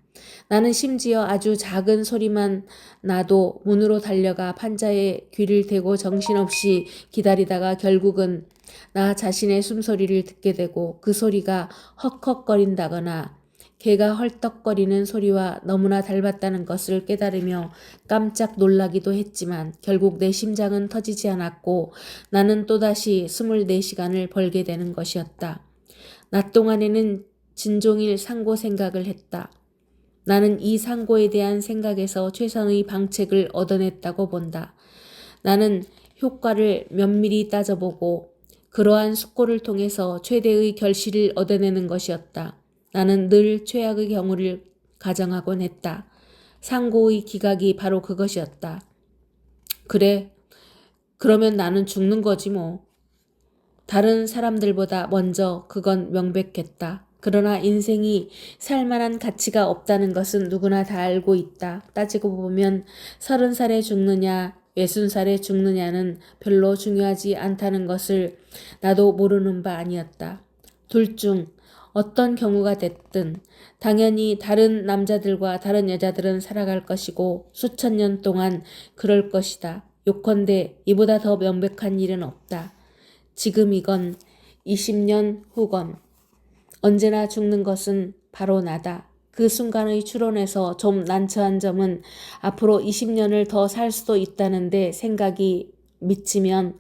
나는 심지어 아주 작은 소리만 나도 문으로 달려가 판자에 귀를 대고 정신없이 기다리다가 결국은 나 자신의 숨소리를 듣게 되고 그 소리가 헉헉거린다거나 개가 헐떡거리는 소리와 너무나 닮았다는 것을 깨달으며 깜짝 놀라기도 했지만 결국 내 심장은 터지지 않았고 나는 또다시 24시간을 벌게 되는 것이었다. 낮 동안에는 진종일 상고 생각을 했다. 나는 이 상고에 대한 생각에서 최선의 방책을 얻어냈다고 본다. 나는 효과를 면밀히 따져보고 그러한 숙고를 통해서 최대의 결실을 얻어내는 것이었다. 나는 늘 최악의 경우를 가정하곤 했다. 상고의 기각이 바로 그것이었다. 그래, 그러면 나는 죽는 거지 뭐. 다른 사람들보다 먼저 그건 명백했다. 그러나 인생이 살만한 가치가 없다는 것은 누구나 다 알고 있다. 따지고 보면 30살에 죽느냐 60살에 죽느냐는 별로 중요하지 않다는 것을 나도 모르는 바 아니었다. 둘 중 어떤 경우가 됐든 당연히 다른 남자들과 다른 여자들은 살아갈 것이고 수천 년 동안 그럴 것이다. 요컨대 이보다 더 명백한 일은 없다. 지금 이건 20년 후건 언제나 죽는 것은 바로 나다. 그 순간의 추론에서 좀 난처한 점은 앞으로 20년을 더 살 수도 있다는데 생각이 미치면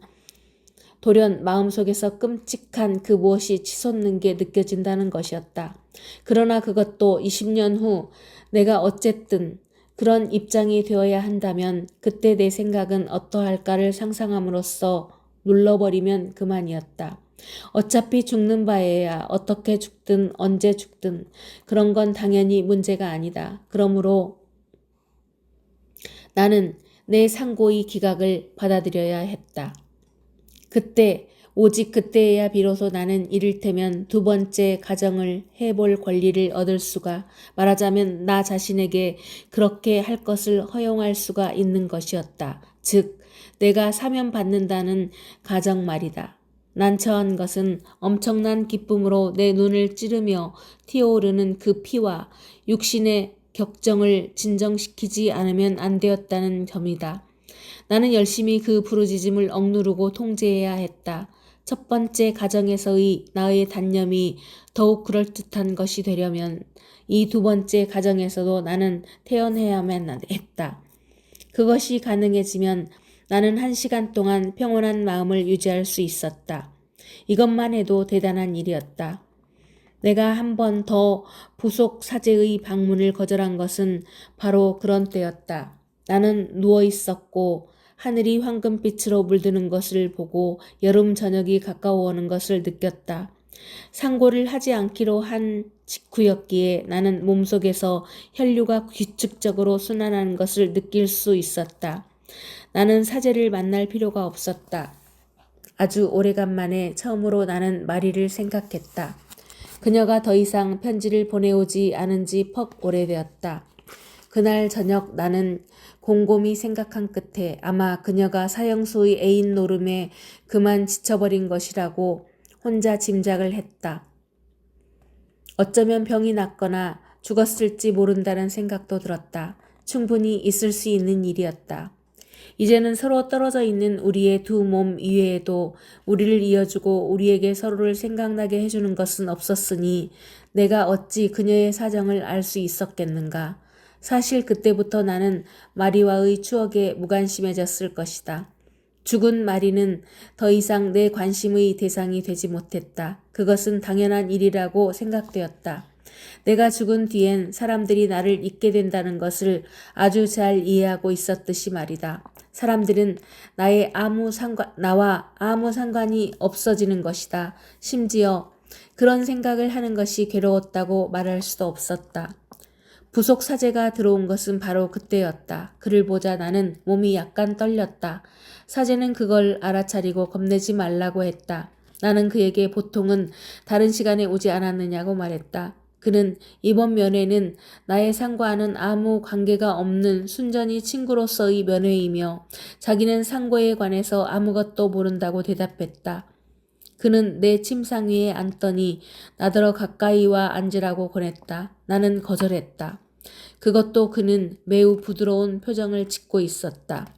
돌연 마음속에서 끔찍한 그 무엇이 치솟는 게 느껴진다는 것이었다. 그러나 그것도 20년 후 내가 어쨌든 그런 입장이 되어야 한다면 그때 내 생각은 어떠할까를 상상함으로써 눌러버리면 그만이었다. 어차피 죽는 바에야 어떻게 죽든 언제 죽든 그런 건 당연히 문제가 아니다. 그러므로 나는 내 상고의 기각을 받아들여야 했다. 그때 오직 그때에야 비로소 나는 이를테면 두 번째 가정을 해볼 권리를 얻을 수가 말하자면 나 자신에게 그렇게 할 것을 허용할 수가 있는 것이었다. 즉 내가 사면받는다는 가정 말이다. 난처한 것은 엄청난 기쁨으로 내 눈을 찌르며 튀어오르는 그 피와 육신의 격정을 진정시키지 않으면 안 되었다는 점이다. 나는 열심히 그 부르짖음을 억누르고 통제해야 했다. 첫 번째 가정에서의 나의 단념이 더욱 그럴듯한 것이 되려면 이 두 번째 가정에서도 나는 태어나야만 했다. 그것이 가능해지면 나는 1시간 동안 평온한 마음을 유지할 수 있었다. 이것만 해도 대단한 일이었다. 내가 한 번 더 부속 사제의 방문을 거절한 것은 바로 그런 때였다. 나는 누워 있었고 하늘이 황금빛으로 물드는 것을 보고 여름 저녁이 가까워오는 것을 느꼈다. 상고를 하지 않기로 한 직후였기에 나는 몸속에서 혈류가 규칙적으로 순환하는 것을 느낄 수 있었다. 나는 사제를 만날 필요가 없었다. 아주 오래간만에 처음으로 나는 마리를 생각했다. 그녀가 더 이상 편지를 보내오지 않은 지 퍽 오래되었다. 그날 저녁 나는 곰곰이 생각한 끝에 아마 그녀가 사형수의 애인 노름에 그만 지쳐버린 것이라고 혼자 짐작을 했다. 어쩌면 병이 났거나 죽었을지 모른다는 생각도 들었다. 충분히 있을 수 있는 일이었다. 이제는 서로 떨어져 있는 우리의 두 몸 이외에도 우리를 이어주고 우리에게 서로를 생각나게 해주는 것은 없었으니 내가 어찌 그녀의 사정을 알 수 있었겠는가. 사실 그때부터 나는 마리와의 추억에 무관심해졌을 것이다. 죽은 마리는 더 이상 내 관심의 대상이 되지 못했다. 그것은 당연한 일이라고 생각되었다. 내가 죽은 뒤엔 사람들이 나를 잊게 된다는 것을 아주 잘 이해하고 있었듯이 말이다. 사람들은 나와 아무 상관이 없어지는 것이다. 심지어 그런 생각을 하는 것이 괴로웠다고 말할 수도 없었다. 부속 사제가 들어온 것은 바로 그때였다. 그를 보자 나는 몸이 약간 떨렸다. 사제는 그걸 알아차리고 겁내지 말라고 했다. 나는 그에게 보통은 다른 시간에 오지 않았느냐고 말했다. 그는 이번 면회는 나의 상과는 아무 관계가 없는 순전히 친구로서의 면회이며 자기는 상고에 관해서 아무것도 모른다고 대답했다. 그는 내 침상 위에 앉더니 나더러 가까이 와 앉으라고 권했다. 나는 거절했다. 그것도 그는 매우 부드러운 표정을 짓고 있었다.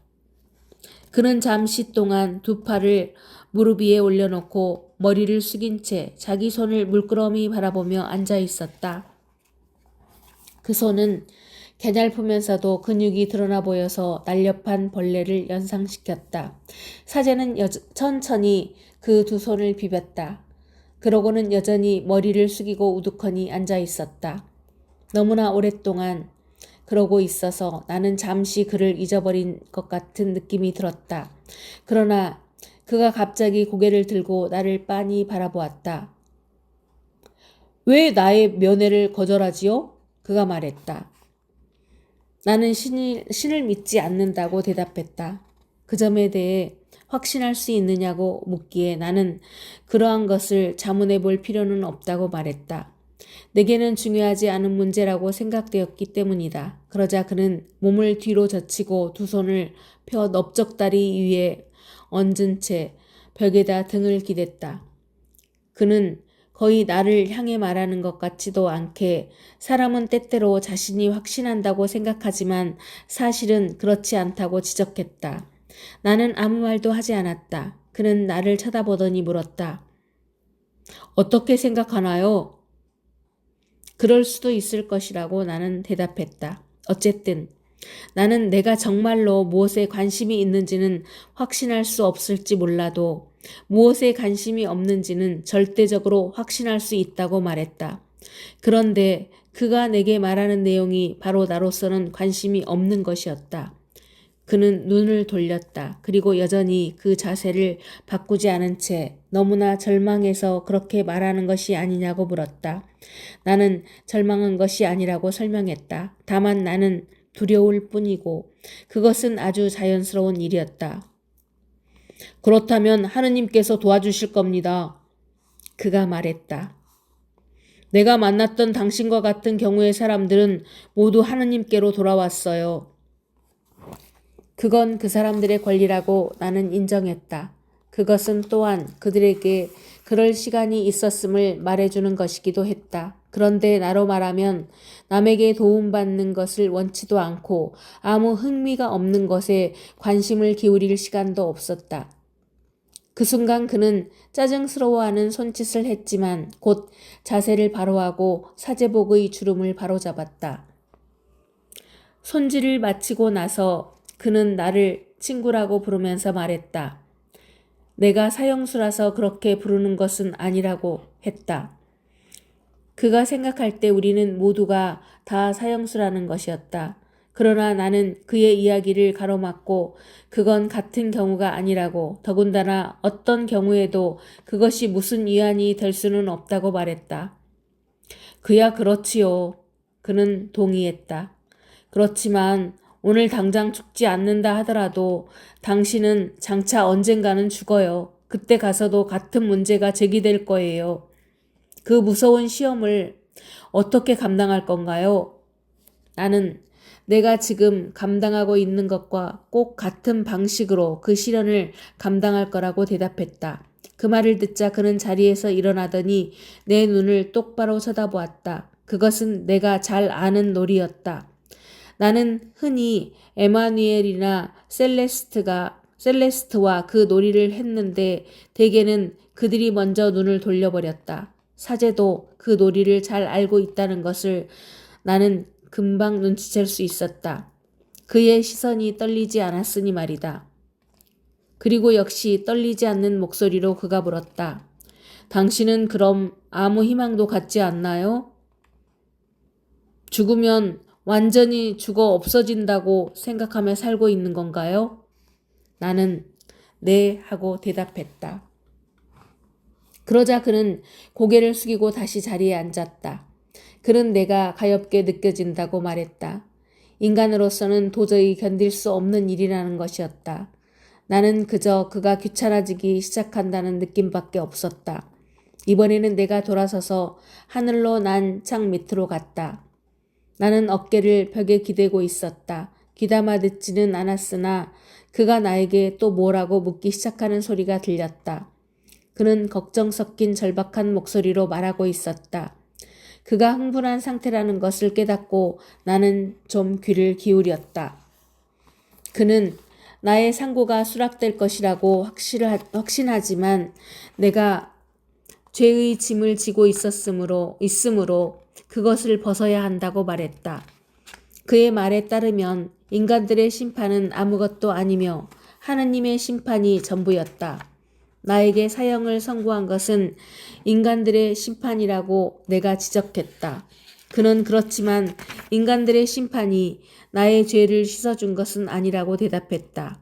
그는 잠시 동안 두 팔을 무릎 위에 올려놓고 머리를 숙인 채 자기 손을 물끄러미 바라보며 앉아 있었다. 그 손은 개냘프면서도 근육이 드러나 보여서 날렵한 벌레를 연상시켰다. 사제는 천천히 그 두 손을 비볐다. 그러고는 여전히 머리를 숙이고 우두커니 앉아 있었다. 너무나 오랫동안 그러고 있어서 나는 잠시 그를 잊어버린 것 같은 느낌이 들었다. 그러나 그가 갑자기 고개를 들고 나를 빤히 바라보았다. 왜 나의 면회를 거절하지요? 그가 말했다. 나는 신을 믿지 않는다고 대답했다. 그 점에 대해 확신할 수 있느냐고 묻기에 나는 그러한 것을 자문해 볼 필요는 없다고 말했다. 내게는 중요하지 않은 문제라고 생각되었기 때문이다. 그러자 그는 몸을 뒤로 젖히고 두 손을 펴 넓적다리 위에 얹은 채 벽에다 등을 기댔다. 그는 거의 나를 향해 말하는 것 같지도 않게 사람은 때때로 자신이 확신한다고 생각하지만 사실은 그렇지 않다고 지적했다. 나는 아무 말도 하지 않았다. 그는 나를 쳐다보더니 물었다. 어떻게 생각하나요? 그럴 수도 있을 것이라고 나는 대답했다. 어쨌든 나는 내가 정말로 무엇에 관심이 있는지는 확신할 수 없을지 몰라도 무엇에 관심이 없는지는 절대적으로 확신할 수 있다고 말했다. 그런데 그가 내게 말하는 내용이 바로 나로서는 관심이 없는 것이었다. 그는 눈을 돌렸다. 그리고 여전히 그 자세를 바꾸지 않은 채 너무나 절망해서 그렇게 말하는 것이 아니냐고 물었다. 나는 절망한 것이 아니라고 설명했다. 다만 나는 두려울 뿐이고 그것은 아주 자연스러운 일이었다. 그렇다면 하느님께서 도와주실 겁니다. 그가 말했다. 내가 만났던 당신과 같은 경우의 사람들은 모두 하느님께로 돌아왔어요. 그건 그 사람들의 권리라고 나는 인정했다. 그것은 또한 그들에게 그럴 시간이 있었음을 말해주는 것이기도 했다. 그런데 나로 말하면 남에게 도움받는 것을 원치도 않고 아무 흥미가 없는 것에 관심을 기울일 시간도 없었다. 그 순간 그는 짜증스러워하는 손짓을 했지만 곧 자세를 바로하고 사제복의 주름을 바로잡았다. 손질을 마치고 나서 그는 나를 친구라고 부르면서 말했다. 내가 사형수라서 그렇게 부르는 것은 아니라고 했다. 그가 생각할 때 우리는 모두가 다 사형수라는 것이었다. 그러나 나는 그의 이야기를 가로막고 그건 같은 경우가 아니라고, 더군다나 어떤 경우에도 그것이 무슨 위안이 될 수는 없다고 말했다. 그야 그렇지요. 그는 동의했다. 그렇지만 오늘 당장 죽지 않는다 하더라도 당신은 장차 언젠가는 죽어요. 그때 가서도 같은 문제가 제기될 거예요. 그 무서운 시험을 어떻게 감당할 건가요? 나는 내가 지금 감당하고 있는 것과 꼭 같은 방식으로 그 시련을 감당할 거라고 대답했다. 그 말을 듣자 그는 자리에서 일어나더니 내 눈을 똑바로 쳐다보았다. 그것은 내가 잘 아는 놀이였다. 나는 흔히 에마누엘이나 셀레스트와 그 놀이를 했는데 대개는 그들이 먼저 눈을 돌려버렸다. 사제도 그 놀이를 잘 알고 있다는 것을 나는 금방 눈치챌 수 있었다. 그의 시선이 떨리지 않았으니 말이다. 그리고 역시 떨리지 않는 목소리로 그가 물었다. 당신은 그럼 아무 희망도 갖지 않나요? 죽으면 완전히 죽어 없어진다고 생각하며 살고 있는 건가요? 나는 네 하고 대답했다. 그러자 그는 고개를 숙이고 다시 자리에 앉았다. 그는 내가 가엾게 느껴진다고 말했다. 인간으로서는 도저히 견딜 수 없는 일이라는 것이었다. 나는 그저 그가 귀찮아지기 시작한다는 느낌밖에 없었다. 이번에는 내가 돌아서서 하늘로 난 창 밑으로 갔다. 나는 어깨를 벽에 기대고 있었다. 귀담아 듣지는 않았으나 그가 나에게 또 뭐라고 묻기 시작하는 소리가 들렸다. 그는 걱정 섞인 절박한 목소리로 말하고 있었다. 그가 흥분한 상태라는 것을 깨닫고 나는 좀 귀를 기울였다. 그는 나의 상고가 수락될 것이라고 확신하지만 내가 죄의 짐을 지고 있으므로 그것을 벗어야 한다고 말했다. 그의 말에 따르면 인간들의 심판은 아무것도 아니며 하느님의 심판이 전부였다. 나에게 사형을 선고한 것은 인간들의 심판이라고 내가 지적했다. 그는 그렇지만 인간들의 심판이 나의 죄를 씻어준 것은 아니라고 대답했다.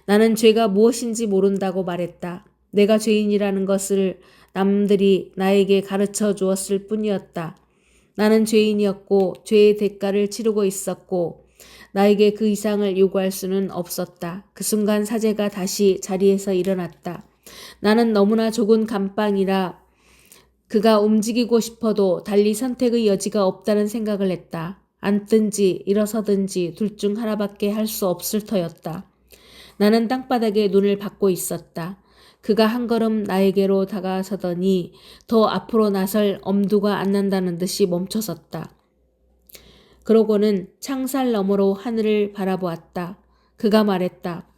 나는 죄가 무엇인지 모른다고 말했다. 내가 죄인이라는 것을 남들이 나에게 가르쳐 주었을 뿐이었다. 나는 죄인이었고 죄의 대가를 치르고 있었고 나에게 그 이상을 요구할 수는 없었다. 그 순간 사제가 다시 자리에서 일어났다. 나는 너무나 좁은 감방이라 그가 움직이고 싶어도 달리 선택의 여지가 없다는 생각을 했다. 앉든지 일어서든지 둘 중 하나밖에 할 수 없을 터였다. 나는 땅바닥에 눈을 받고 있었다. 그가 한 걸음 나에게로 다가서더니 더 앞으로 나설 엄두가 안 난다는 듯이 멈춰섰다. 그러고는 창살 너머로 하늘을 바라보았다. 그가 말했다.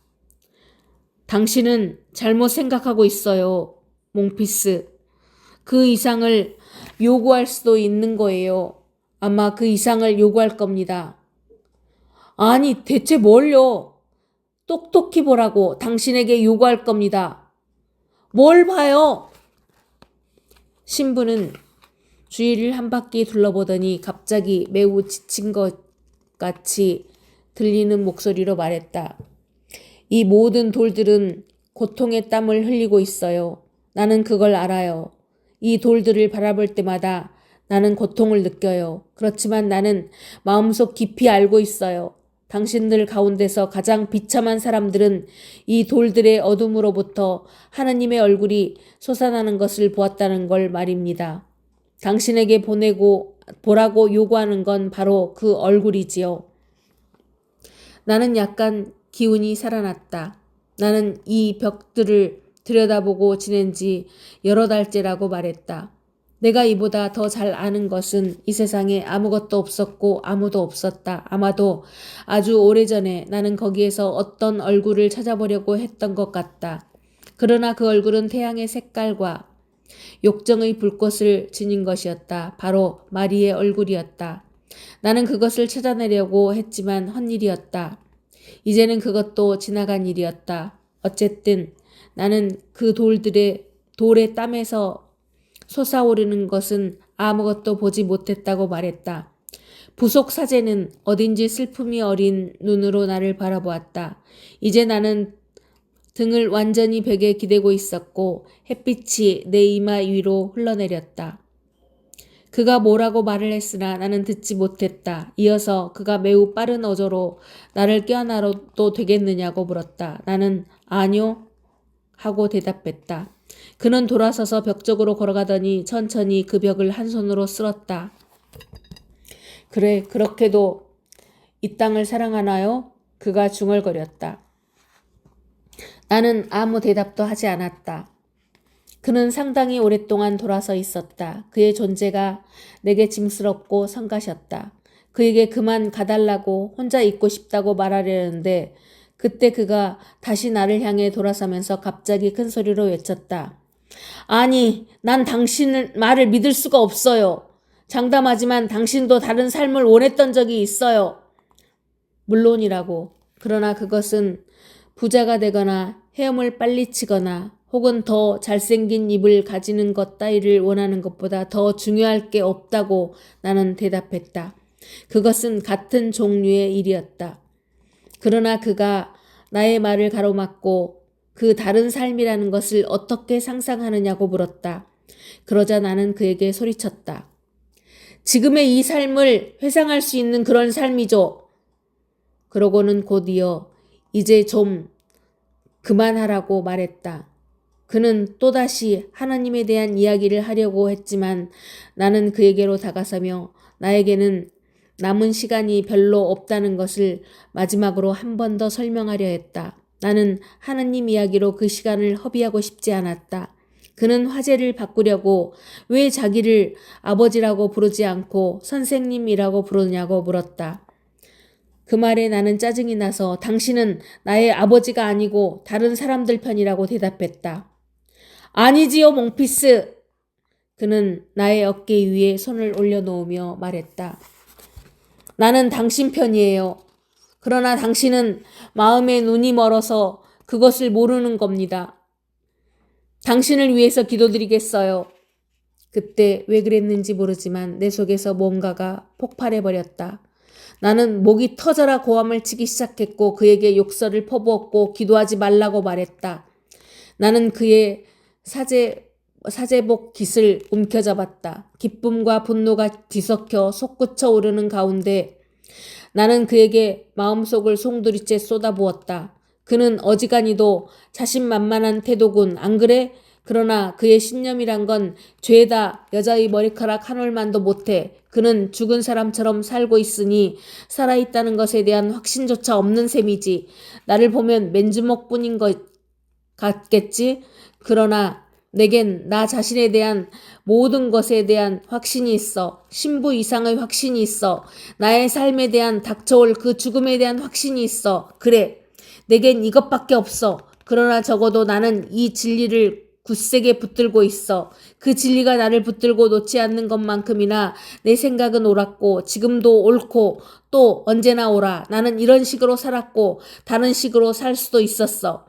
당신은 잘못 생각하고 있어요. 몽피스. 그 이상을 요구할 수도 있는 거예요. 아마 그 이상을 요구할 겁니다. 아니, 대체 뭘요? 똑똑히 보라고 당신에게 요구할 겁니다. 뭘 봐요? 신부는 주위를 한 바퀴 둘러보더니 갑자기 매우 지친 것 같이 들리는 목소리로 말했다. 이 모든 돌들은 고통의 땀을 흘리고 있어요. 나는 그걸 알아요. 이 돌들을 바라볼 때마다 나는 고통을 느껴요. 그렇지만 나는 마음속 깊이 알고 있어요. 당신들 가운데서 가장 비참한 사람들은 이 돌들의 어둠으로부터 하나님의 얼굴이 솟아나는 것을 보았다는 걸 말입니다. 당신에게 보라고 요구하는 건 바로 그 얼굴이지요. 나는 약간 기운이 살아났다. 나는 이 벽들을 들여다보고 지낸 지 여러 달째라고 말했다. 내가 이보다 더 잘 아는 것은 이 세상에 아무것도 없었고 아무도 없었다. 아마도 아주 오래전에 나는 거기에서 어떤 얼굴을 찾아보려고 했던 것 같다. 그러나 그 얼굴은 태양의 색깔과 욕정의 불꽃을 지닌 것이었다. 바로 마리의 얼굴이었다. 나는 그것을 찾아내려고 했지만 헛일이었다. 이제는 그것도 지나간 일이었다. 어쨌든 나는 그 돌의 땀에서 솟아오르는 것은 아무것도 보지 못했다고 말했다. 부속 사제는 어딘지 슬픔이 어린 눈으로 나를 바라보았다. 이제 나는 등을 완전히 벽에 기대고 있었고 햇빛이 내 이마 위로 흘러내렸다. 그가 뭐라고 말을 했으나 나는 듣지 못했다. 이어서 그가 매우 빠른 어조로 나를 껴안아도 되겠느냐고 물었다. 나는 아니요 하고 대답했다. 그는 돌아서서 벽 쪽으로 걸어가더니 천천히 그 벽을 한 손으로 쓸었다. 그래, 그렇게도 이 땅을 사랑하나요? 그가 중얼거렸다. 나는 아무 대답도 하지 않았다. 그는 상당히 오랫동안 돌아서 있었다. 그의 존재가 내게 짐스럽고 성가셨다. 그에게 그만 가달라고 혼자 있고 싶다고 말하려는데 그때 그가 다시 나를 향해 돌아서면서 갑자기 큰 소리로 외쳤다. 아니, 난 당신 말을 믿을 수가 없어요. 장담하지만 당신도 다른 삶을 원했던 적이 있어요. 물론이라고. 그러나 그것은 부자가 되거나 헤엄을 빨리 치거나 혹은 더 잘생긴 입을 가지는 것 따위를 원하는 것보다 더 중요할 게 없다고 나는 대답했다. 그것은 같은 종류의 일이었다. 그러나 그가 나의 말을 가로막고 그 다른 삶이라는 것을 어떻게 상상하느냐고 물었다. 그러자 나는 그에게 소리쳤다. 지금의 이 삶을 회상할 수 있는 그런 삶이죠. 그러고는 곧이어 이제 좀 그만하라고 말했다. 그는 또다시 하나님에 대한 이야기를 하려고 했지만 나는 그에게로 다가서며 나에게는 남은 시간이 별로 없다는 것을 마지막으로 한 번 더 설명하려 했다. 나는 하나님 이야기로 그 시간을 허비하고 싶지 않았다. 그는 화제를 바꾸려고 왜 자기를 아버지라고 부르지 않고 선생님이라고 부르냐고 물었다. 그 말에 나는 짜증이 나서 당신은 나의 아버지가 아니고 다른 사람들 편이라고 대답했다. 아니지요, 몽피스. 그는 나의 어깨 위에 손을 올려놓으며 말했다. 나는 당신 편이에요. 그러나 당신은 마음의 눈이 멀어서 그것을 모르는 겁니다. 당신을 위해서 기도드리겠어요. 그때 왜 그랬는지 모르지만 내 속에서 뭔가가 폭발해버렸다. 나는 목이 터져라 고함을 치기 시작했고 그에게 욕설을 퍼부었고 기도하지 말라고 말했다. 나는 그의 사제복 깃을 움켜잡았다. 기쁨과 분노가 뒤섞여 솟구쳐 오르는 가운데 나는 그에게 마음속을 송두리째 쏟아부었다. 그는 어지간히도 자신만만한 태도군, 안 그래? 그러나 그의 신념이란 건 죄다 여자의 머리카락 한 올만도 못해. 그는 죽은 사람처럼 살고 있으니 살아있다는 것에 대한 확신조차 없는 셈이지. 나를 보면 맨주먹뿐인 것 같겠지? 그러나 내겐 나 자신에 대한 모든 것에 대한 확신이 있어. 신부 이상의 확신이 있어. 나의 삶에 대한 닥쳐올 그 죽음에 대한 확신이 있어. 그래, 내겐 이것밖에 없어. 그러나 적어도 나는 이 진리를 굳세게 붙들고 있어. 그 진리가 나를 붙들고 놓지 않는 것만큼이나 내 생각은 옳았고 지금도 옳고 또 언제나 옳아. 나는 이런 식으로 살았고 다른 식으로 살 수도 있었어.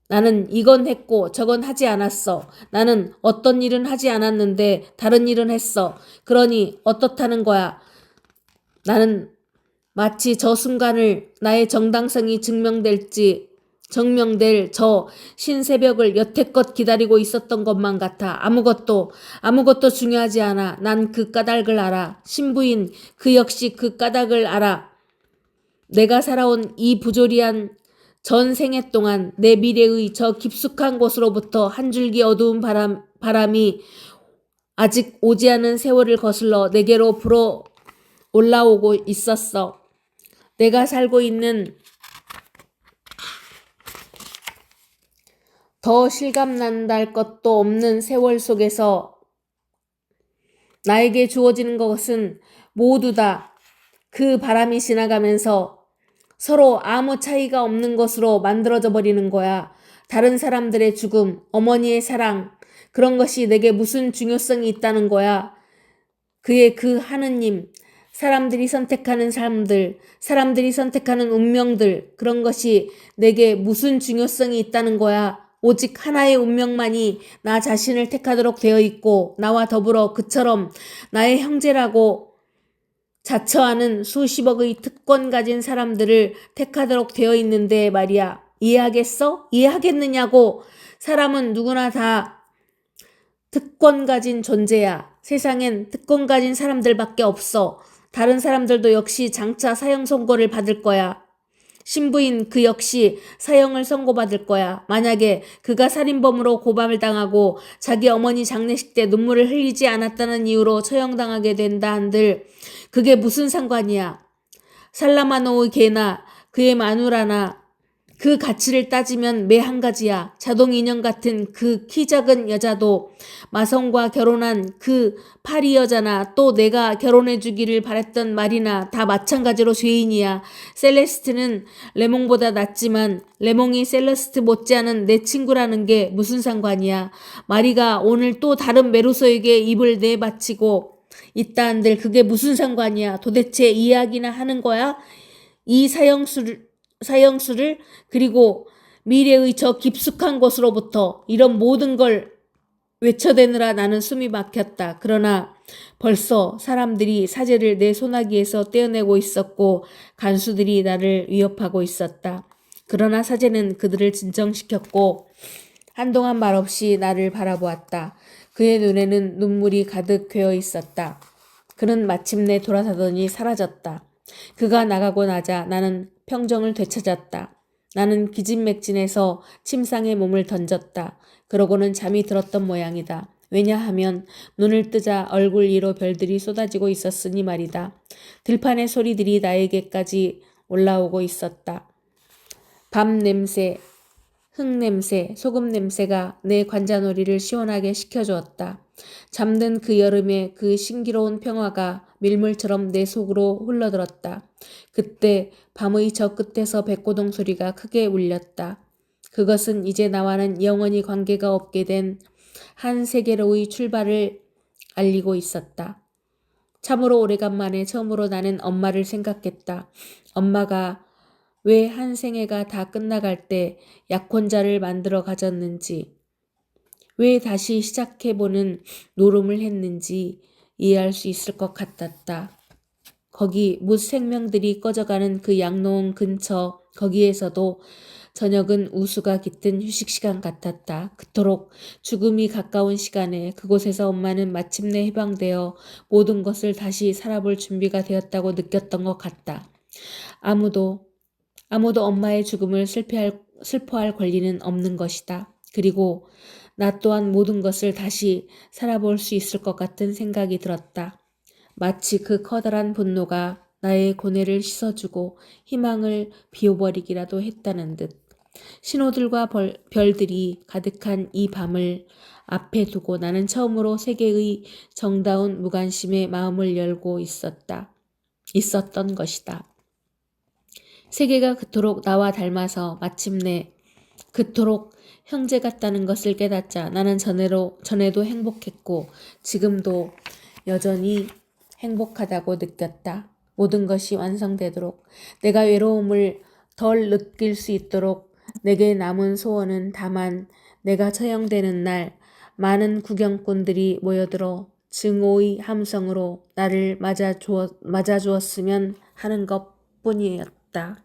나는 이건 했고 저건 하지 않았어. 나는 어떤 일은 하지 않았는데 다른 일은 했어. 그러니 어떻다는 거야. 나는 마치 저 순간을 나의 정당성이 증명될 저 신새벽을 여태껏 기다리고 있었던 것만 같아. 아무것도 중요하지 않아. 난 그 까닭을 알아. 신부인 그 역시 그 까닭을 알아. 내가 살아온 이 부조리한 전 생애 동안 내 미래의 저 깊숙한 곳으로부터 한 줄기 어두운 바람이 아직 오지 않은 세월을 거슬러 내게로 불어 올라오고 있었어. 내가 살고 있는 더 실감난달 것도 없는 세월 속에서 나에게 주어지는 것은 모두 다 그 바람이 지나가면서 서로 아무 차이가 없는 것으로 만들어져 버리는 거야. 다른 사람들의 죽음, 어머니의 사랑, 그런 것이 내게 무슨 중요성이 있다는 거야. 그의 그 하느님, 사람들이 선택하는 삶들, 사람들이 선택하는 운명들, 그런 것이 내게 무슨 중요성이 있다는 거야. 오직 하나의 운명만이 나 자신을 택하도록 되어 있고 나와 더불어 그처럼 나의 형제라고 자처하는 수십억의 특권 가진 사람들을 택하도록 되어 있는데 말이야. 이해하겠어? 이해하겠느냐고. 사람은 누구나 다 특권 가진 존재야. 세상엔 특권 가진 사람들밖에 없어. 다른 사람들도 역시 장차 사형 선고를 받을 거야. 신부인 그 역시 사형을 선고받을 거야. 만약에 그가 살인범으로 고발을 당하고 자기 어머니 장례식 때 눈물을 흘리지 않았다는 이유로 처형당하게 된다 한들 그게 무슨 상관이야. 살라마노의 개나 그의 마누라나 그 가치를 따지면 매 한 가지야. 자동인형 같은 그 키 작은 여자도 마성과 결혼한 그 파리 여자나 또 내가 결혼해주기를 바랬던 말이나 다 마찬가지로 죄인이야. 셀레스트는 레몽보다 낫지만 레몽이 셀레스트 못지않은 내 친구라는 게 무슨 상관이야. 마리가 오늘 또 다른 메루소에게 입을 내바치고 있다 한들 그게 무슨 상관이야. 도대체 이야기나 하는 거야? 이 사형수를 그리고 미래의 저 깊숙한 곳으로부터 이런 모든 걸 외쳐대느라 나는 숨이 막혔다. 그러나 벌써 사람들이 사제를 내 소나기에서 떼어내고 있었고 간수들이 나를 위협하고 있었다. 그러나 사제는 그들을 진정시켰고 한동안 말없이 나를 바라보았다. 그의 눈에는 눈물이 가득 괴어 있었다. 그는 마침내 돌아서더니 사라졌다. 그가 나가고 나자 나는 평정을 되찾았다. 나는 기진맥진해서 침상에 몸을 던졌다. 그러고는 잠이 들었던 모양이다. 왜냐하면 눈을 뜨자 얼굴 위로 별들이 쏟아지고 있었으니 말이다. 들판의 소리들이 나에게까지 올라오고 있었다. 밤 냄새, 흙 냄새, 소금 냄새가 내 관자놀이를 시원하게 식혀주었다. 잠든 그 여름의 그 신기로운 평화가 밀물처럼 내 속으로 흘러들었다. 그때 밤의 저 끝에서 백고동 소리가 크게 울렸다. 그것은 이제 나와는 영원히 관계가 없게 된 한 세계로의 출발을 알리고 있었다. 참으로 오래간만에 처음으로 나는 엄마를 생각했다. 엄마가 왜 한 생애가 다 끝나갈 때 약혼자를 만들어 가졌는지, 왜 다시 시작해보는 노름을 했는지 이해할 수 있을 것 같았다. 거기 못 생명들이 꺼져가는 그 양로원 근처 거기에서도 저녁은 우수가 깃든 휴식시간 같았다. 그토록 죽음이 가까운 시간에 그곳에서 엄마는 마침내 해방되어 모든 것을 다시 살아볼 준비가 되었다고 느꼈던 것 같다. 아무도 엄마의 죽음을 슬퍼할 권리는 없는 것이다. 그리고 나 또한 모든 것을 다시 살아볼 수 있을 것 같은 생각이 들었다. 마치 그 커다란 분노가 나의 고뇌를 씻어주고 희망을 비워버리기라도 했다는 듯. 신호들과 별들이 가득한 이 밤을 앞에 두고 나는 처음으로 세계의 정다운 무관심에 마음을 열고 있었던 것이다. 세계가 그토록 나와 닮아서 마침내 그토록 형제 같다는 것을 깨닫자 나는 전에도 행복했고 지금도 여전히 행복하다고 느꼈다. 모든 것이 완성되도록 내가 외로움을 덜 느낄 수 있도록 내게 남은 소원은 다만 내가 처형되는 날 많은 구경꾼들이 모여들어 증오의 함성으로 나를 맞아주었으면 하는 것뿐이었다.